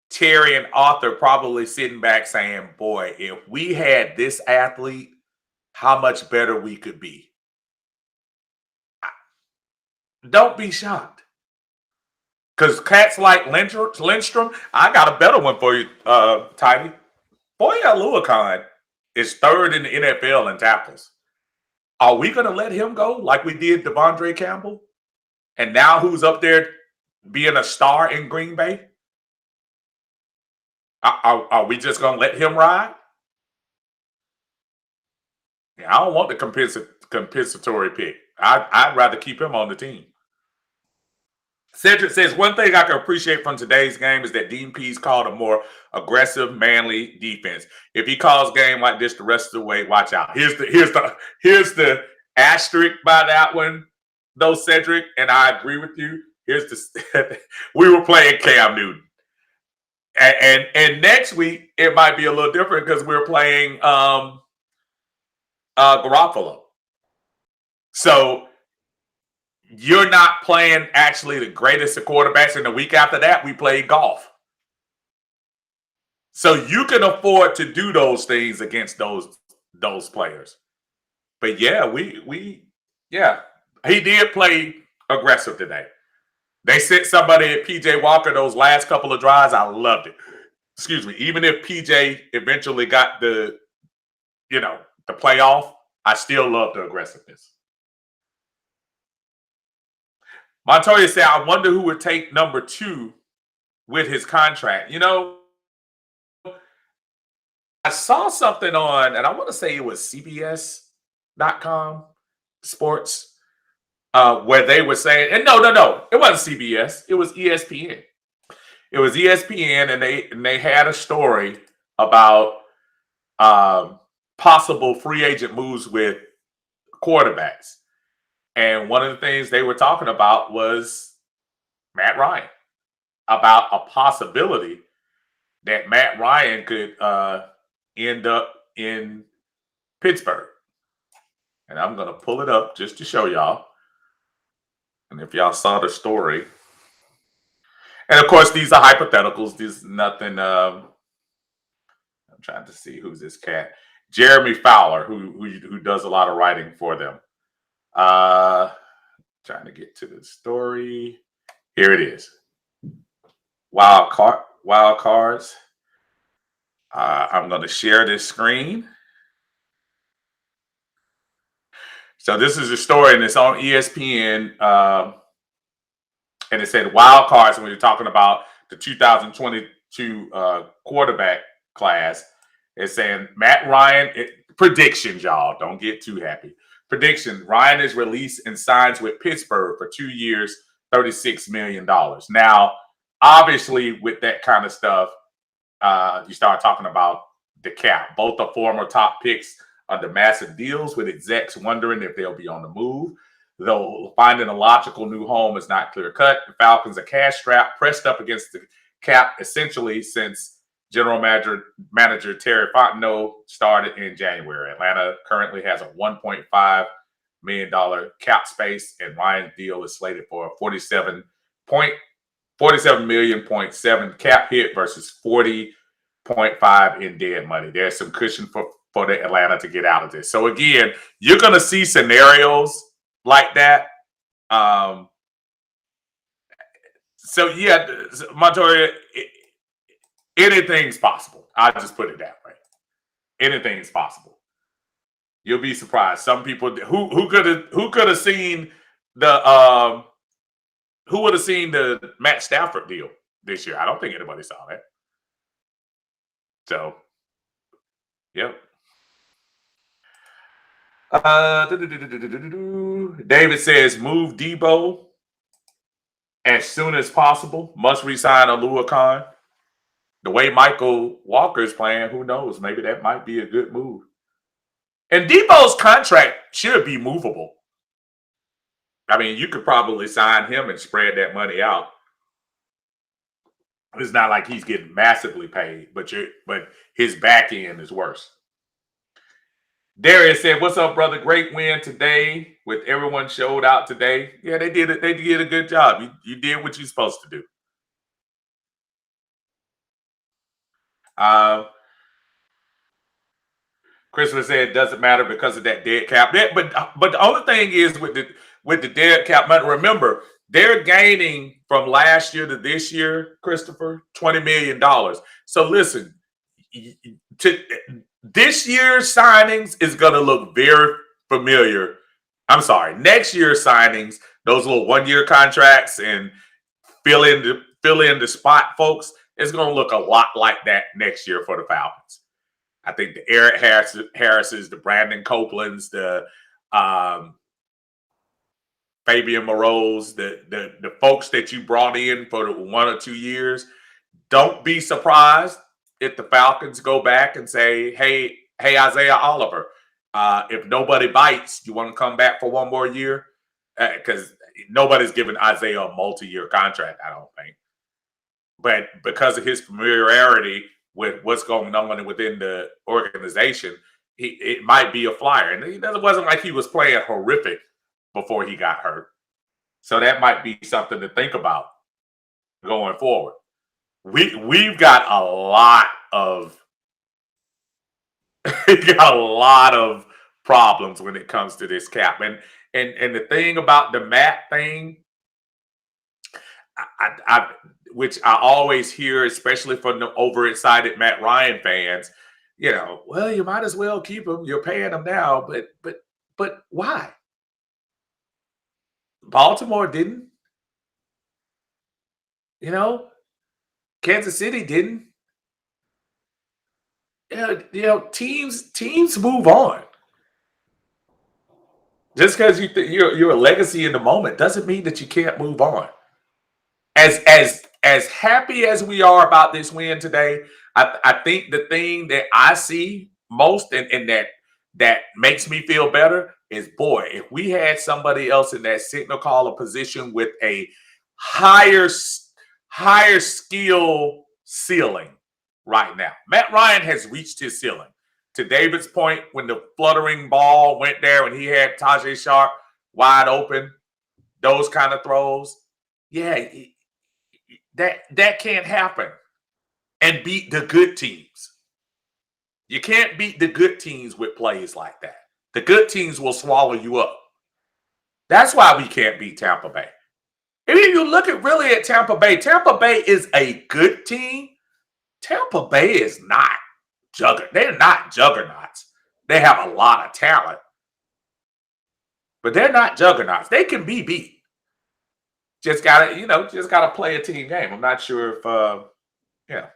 Terry and Arthur probably sitting back saying, boy, if we had this athlete, how much better we could be. Don't be shocked. Because cats like Lindstrom, I got a better one for you, Tiny. Boy, Aluakon is 3rd in the NFL in tackles. Are we going to let him go like we did Devondre Campbell? And now who's up there being a star in Green Bay? Are we just going to let him ride? Yeah, I don't want the compensatory pick. I'd rather keep him on the team. Cedric says, one thing I can appreciate from today's game is that Dean Pease called a more aggressive, manly defense. If he calls game like this the rest of the way, watch out. Here's the asterisk by that one, though, Cedric, and I agree with you. Here's the we were playing Cam Newton. And next week it might be a little different because we're playing Garoppolo. So you're not playing actually the greatest of quarterbacks, and the week after that we play golf. So you can afford to do those things against those players. But yeah, he did play aggressive today. They sent somebody at PJ Walker those last couple of drives. I loved it. Excuse me. Even if PJ eventually got the playoff, I still love the aggressiveness. Montoya said, I wonder who would take number 2 with his contract. I saw something on, and I want to say it was CBS.com sports, where they were saying, and no, it wasn't CBS. It was ESPN. It was ESPN, and they had a story about possible free agent moves with quarterbacks. And one of the things they were talking about was Matt Ryan, about a possibility that Matt Ryan could end up in Pittsburgh. And I'm going to pull it up just to show y'all. And if y'all saw the story. And of course, these are hypotheticals. There's nothing. I'm trying to see who's this cat. Jeremy Fowler, who does a lot of writing for them. Trying to get to the story. Here it is. wild cards. I'm going to share this screen. So this is a story, and it's on ESPN, and it said wild cards when you're talking about the 2022 quarterback class. It's saying Matt Ryan predictions, y'all. Don't get too happy. Prediction: Ryan is released and signs with Pittsburgh for 2 years, $36 million. Now, obviously, with that kind of stuff, you start talking about the cap. Both the former top picks under massive deals, with execs wondering if they'll be on the move. Though finding a logical new home is not clear cut. The Falcons are cash strapped, pressed up against the cap essentially since general manager Terry Fontenot started in January. Atlanta currently has a $1.5 million cap space, and Ryan's deal is slated for a 47 million point seven cap hit versus 40.5 in dead money. There's some cushion for the Atlanta to get out of this. So again, you're going to see scenarios like that. So yeah, Montoya, anything's possible. I'll just put it that way. Anything's possible. You'll be surprised. Some people who could have seen the who would have seen the Matt Stafford deal this year? I don't think anybody saw that. So, yep. David says move Debo as soon as possible. Must resign Alua Khan. The way Michael Walker is playing, who knows? Maybe that might be a good move. And Debo's contract should be movable. I mean, you could probably sign him and spread that money out. It's not like he's getting massively paid, but his back end is worse. Darius said, "What's up, brother? Great win today. With everyone showed out today. Yeah, they did it. They did a good job. You did what you're supposed to do." Christopher said, "Doesn't matter because of that dead cap." But the only thing is with the dead cap money. Remember, they're gaining from last year to this year, Christopher, $20 million. So listen, this year's signings is going to look very familiar. I'm sorry, next year's signings, those little 1-year contracts and fill in the spot, folks, it's going to look a lot like that next year for the Falcons. I think the Eric Harris's, the Brandon Copelands, the Fabian Moreau's, the folks that you brought in for the 1 or 2 years. Don't be surprised if the Falcons go back and say, hey, Isaiah Oliver, if nobody bites, you want to come back for 1 more year? Because nobody's giving Isaiah a multi-year contract, I don't think. But because of his familiarity with what's going on within the organization, it might be a flyer. And it wasn't like he was playing horrific before he got hurt. So that might be something to think about going forward. We've got a lot of problems when it comes to this cap. And the thing about the Matt thing, which I always hear, especially from the overexcited Matt Ryan fans, well, you might as well keep him. You're paying him now, but why? Baltimore didn't. Kansas City didn't. Teams move on. Just because you're a legacy in the moment doesn't mean that you can't move on. As happy as we are about this win today, I think the thing that I see most and that makes me feel better is, boy, if we had somebody else in that signal caller position with a higher skill ceiling right now. Matt Ryan has reached his ceiling. To David's point, when the fluttering ball went there, when he had Tajay Sharp wide open, those kind of throws, yeah, that can't happen and beat the good teams. You can't beat the good teams with plays like that. The good teams will swallow you up. That's why we can't beat Tampa Bay. If you look at Tampa Bay is a good team. Tampa Bay is not juggernaut. They're not juggernauts. They have a lot of talent, but they're not juggernauts. They can be beat. Just gotta play a team game. I'm not sure if yeah.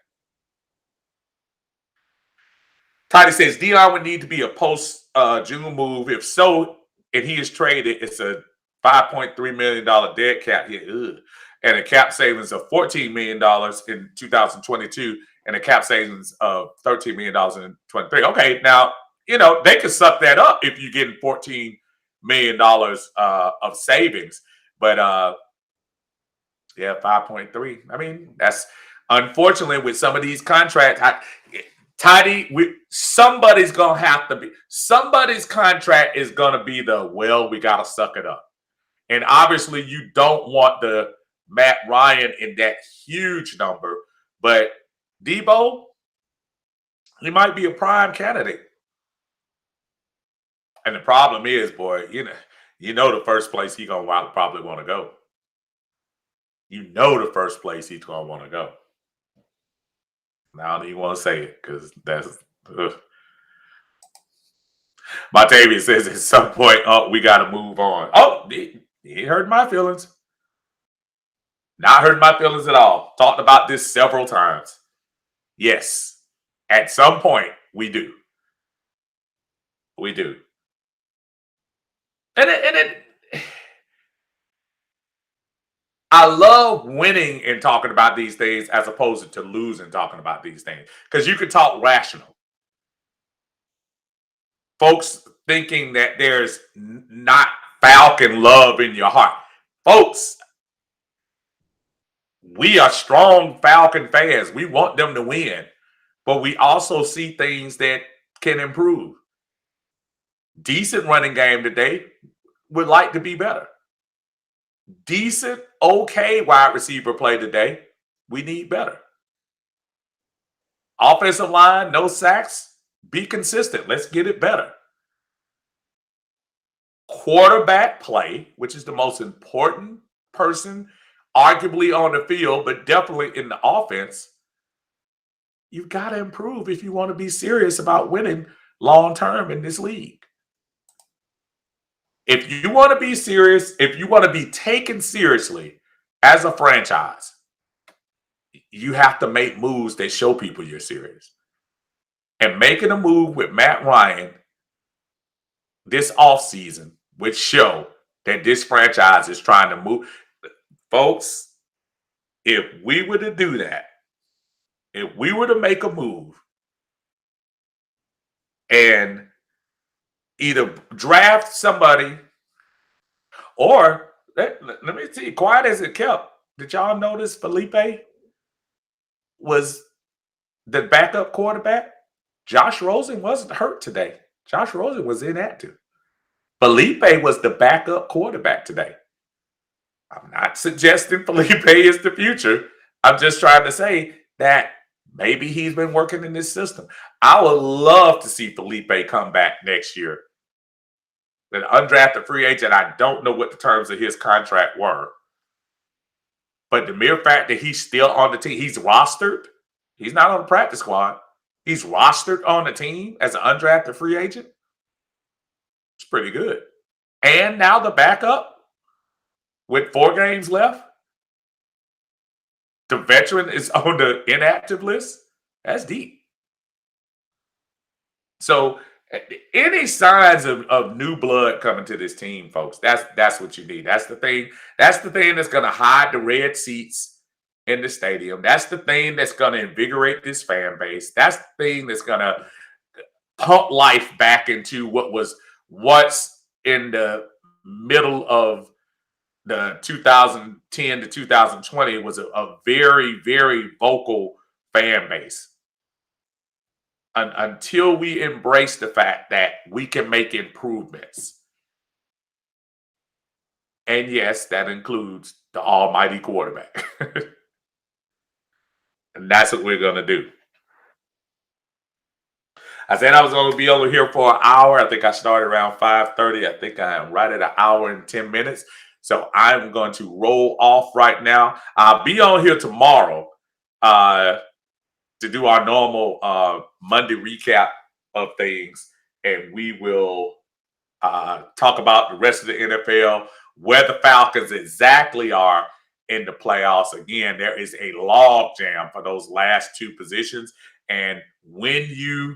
Toddy says Dion would need to be a post June move. If so, and he is traded, it's a $5.3 million dead cap here. And a cap savings of $14 million in 2022 and a cap savings of $13 million in 23. Okay, now, they could suck that up if you're getting $14 million of savings. But yeah, 5.3. I mean, that's unfortunately with some of these contracts. Tidy, somebody's contract is gonna be we gotta suck it up. And obviously you don't want the Matt Ryan in that huge number, but Debo, he might be a prime candidate. And the problem is, boy, the first place he's gonna probably want to go. The first place he's gonna want to go. Now I don't even want to say it because that's. Montavious says at some point, we got to move on. Oh, he hurt my feelings. Not hurt my feelings at all. Talked about this several times. Yes, at some point we do. We do. And I love winning and talking about these things as opposed to losing talking about these things because you can talk rational. Folks thinking that there's not Falcon love in your heart. Folks, we are strong Falcon fans. We want them to win, but we also see things that can improve. Decent running game today. Would like to be better. Decent, okay wide receiver play today. We need better. Offensive line, no sacks. Be consistent. Let's get it better. Quarterback play, which is the most important person, arguably on the field, but definitely in the offense. You've got to improve if you want to be serious about winning long term in this league. If you want to be serious, if you want to be taken seriously as a franchise, you have to make moves that show people you're serious. And making a move with Matt Ryan this offseason would show that this franchise is trying to move. Folks, if we were to do that, if we were to make a move and either draft somebody or let me see, quiet as it kept. Did y'all notice Felipe was the backup quarterback? Josh Rosen wasn't hurt today. Josh Rosen was inactive. Felipe was the backup quarterback today. I'm not suggesting Felipe is the future. I'm just trying to say that maybe he's been working in this system. I would love to see Felipe come back next year. An undrafted free agent, I don't know what the terms of his contract were. But the mere fact that he's still on the team, he's rostered. He's not on the practice squad. He's rostered on the team as an undrafted free agent. It's pretty good. And now the backup with 4 games left. The veteran is on the inactive list. That's deep. So any signs of new blood coming to this team, folks, that's what you need. That's the thing. That's the thing that's going to hide the red seats in the stadium. That's the thing that's going to invigorate this fan base. That's the thing that's going to pump life back into what's in the middle of the 2010 to 2020 was a very, very vocal fan base. Until we embrace the fact that we can make improvements. And yes, that includes the almighty quarterback. And that's what we're going to do. I said I was going to be over here for an hour. I think I started around 5:30. I think I am right at an hour and 10 minutes. So I'm going to roll off right now. I'll be on here tomorrow to do our normal Monday recap of things, and we will talk about the rest of the NFL, where the Falcons exactly are in the playoffs. Again, there is a log jam for those last two positions. And when you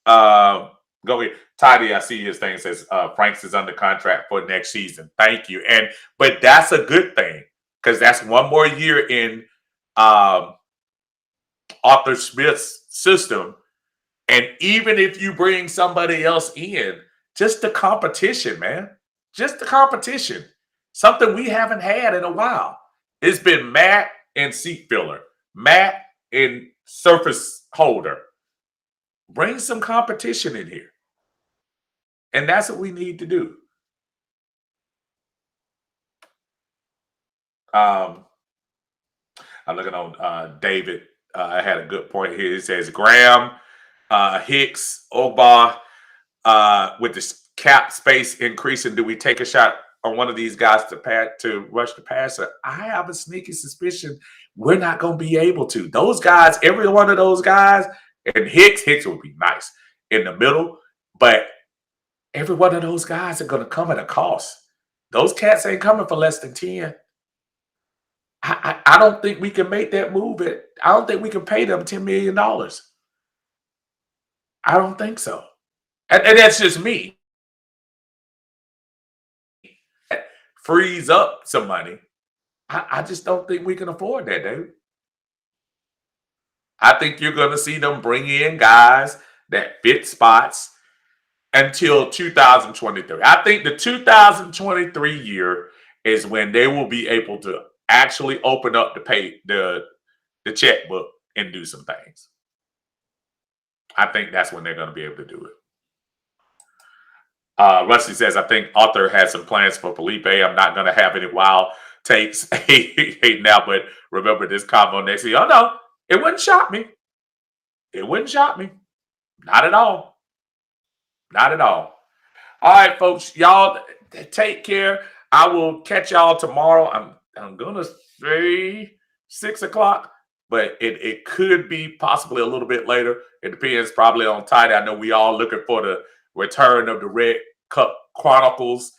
go here, Tidy, I see his thing says Franks is under contract for next season. Thank you. But that's a good thing, because that's one more year in Arthur Smith's system. And even if you bring somebody else in, just the competition, man. Just the competition. Something we haven't had in a while. It's been Matt and seat filler, Matt and surface holder. Bring some competition in here. And that's what we need to do. I'm looking on David. I had a good point here. He says Graham, Hicks, Ogba, with the cap space increasing, do we take a shot on one of these guys to rush the passer? I have a sneaky suspicion we're not going to be able to. Those guys, every one of those guys, and Hicks would be nice in the middle, but every one of those guys are going to come at a cost. Those cats ain't coming for less than 10. I don't think we can make that move. I don't think we can pay them $10 million. I don't think so. And that's just me. Freeze up some money. I just don't think we can afford that, dude. I think you're going to see them bring in guys that fit spots until 2023. I think the 2023 year is when they will be able to actually open up the checkbook and do some things. I think that's when they're going to be able to do it. Rusty says, I think Arthur has some plans for Felipe. I'm not going to have any wild takes now, but remember this combo next year. Oh, no, it wouldn't shock me. It wouldn't shock me. Not at all. Not at all. All right, folks, y'all take care. I will catch y'all tomorrow. I'm going to say 6 o'clock, but it could be possibly a little bit later. It depends probably on Tidy. I know we all looking for the return of the Red Cup Chronicles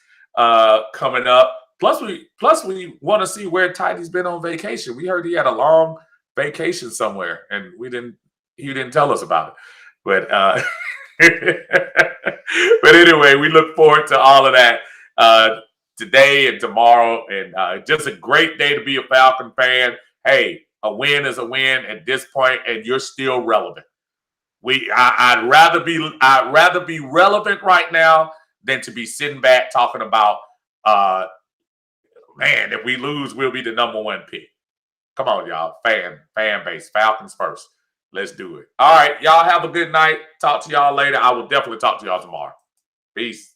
coming up. Plus we want to see where Tidy's been on vacation. We heard he had a long vacation somewhere, and he didn't tell us about it. But but anyway, we look forward to all of that today and tomorrow, and just a great day to be a Falcon fan. Hey, a win is a win at this point, and you're still relevant. I'd rather be relevant right now than to be sitting back talking about man, if we lose, we'll be the number one pick. Come on, y'all. Fan base. Falcons first. Let's do it. All right, y'all have a good night. Talk to y'all later. I will definitely talk to y'all tomorrow. Peace.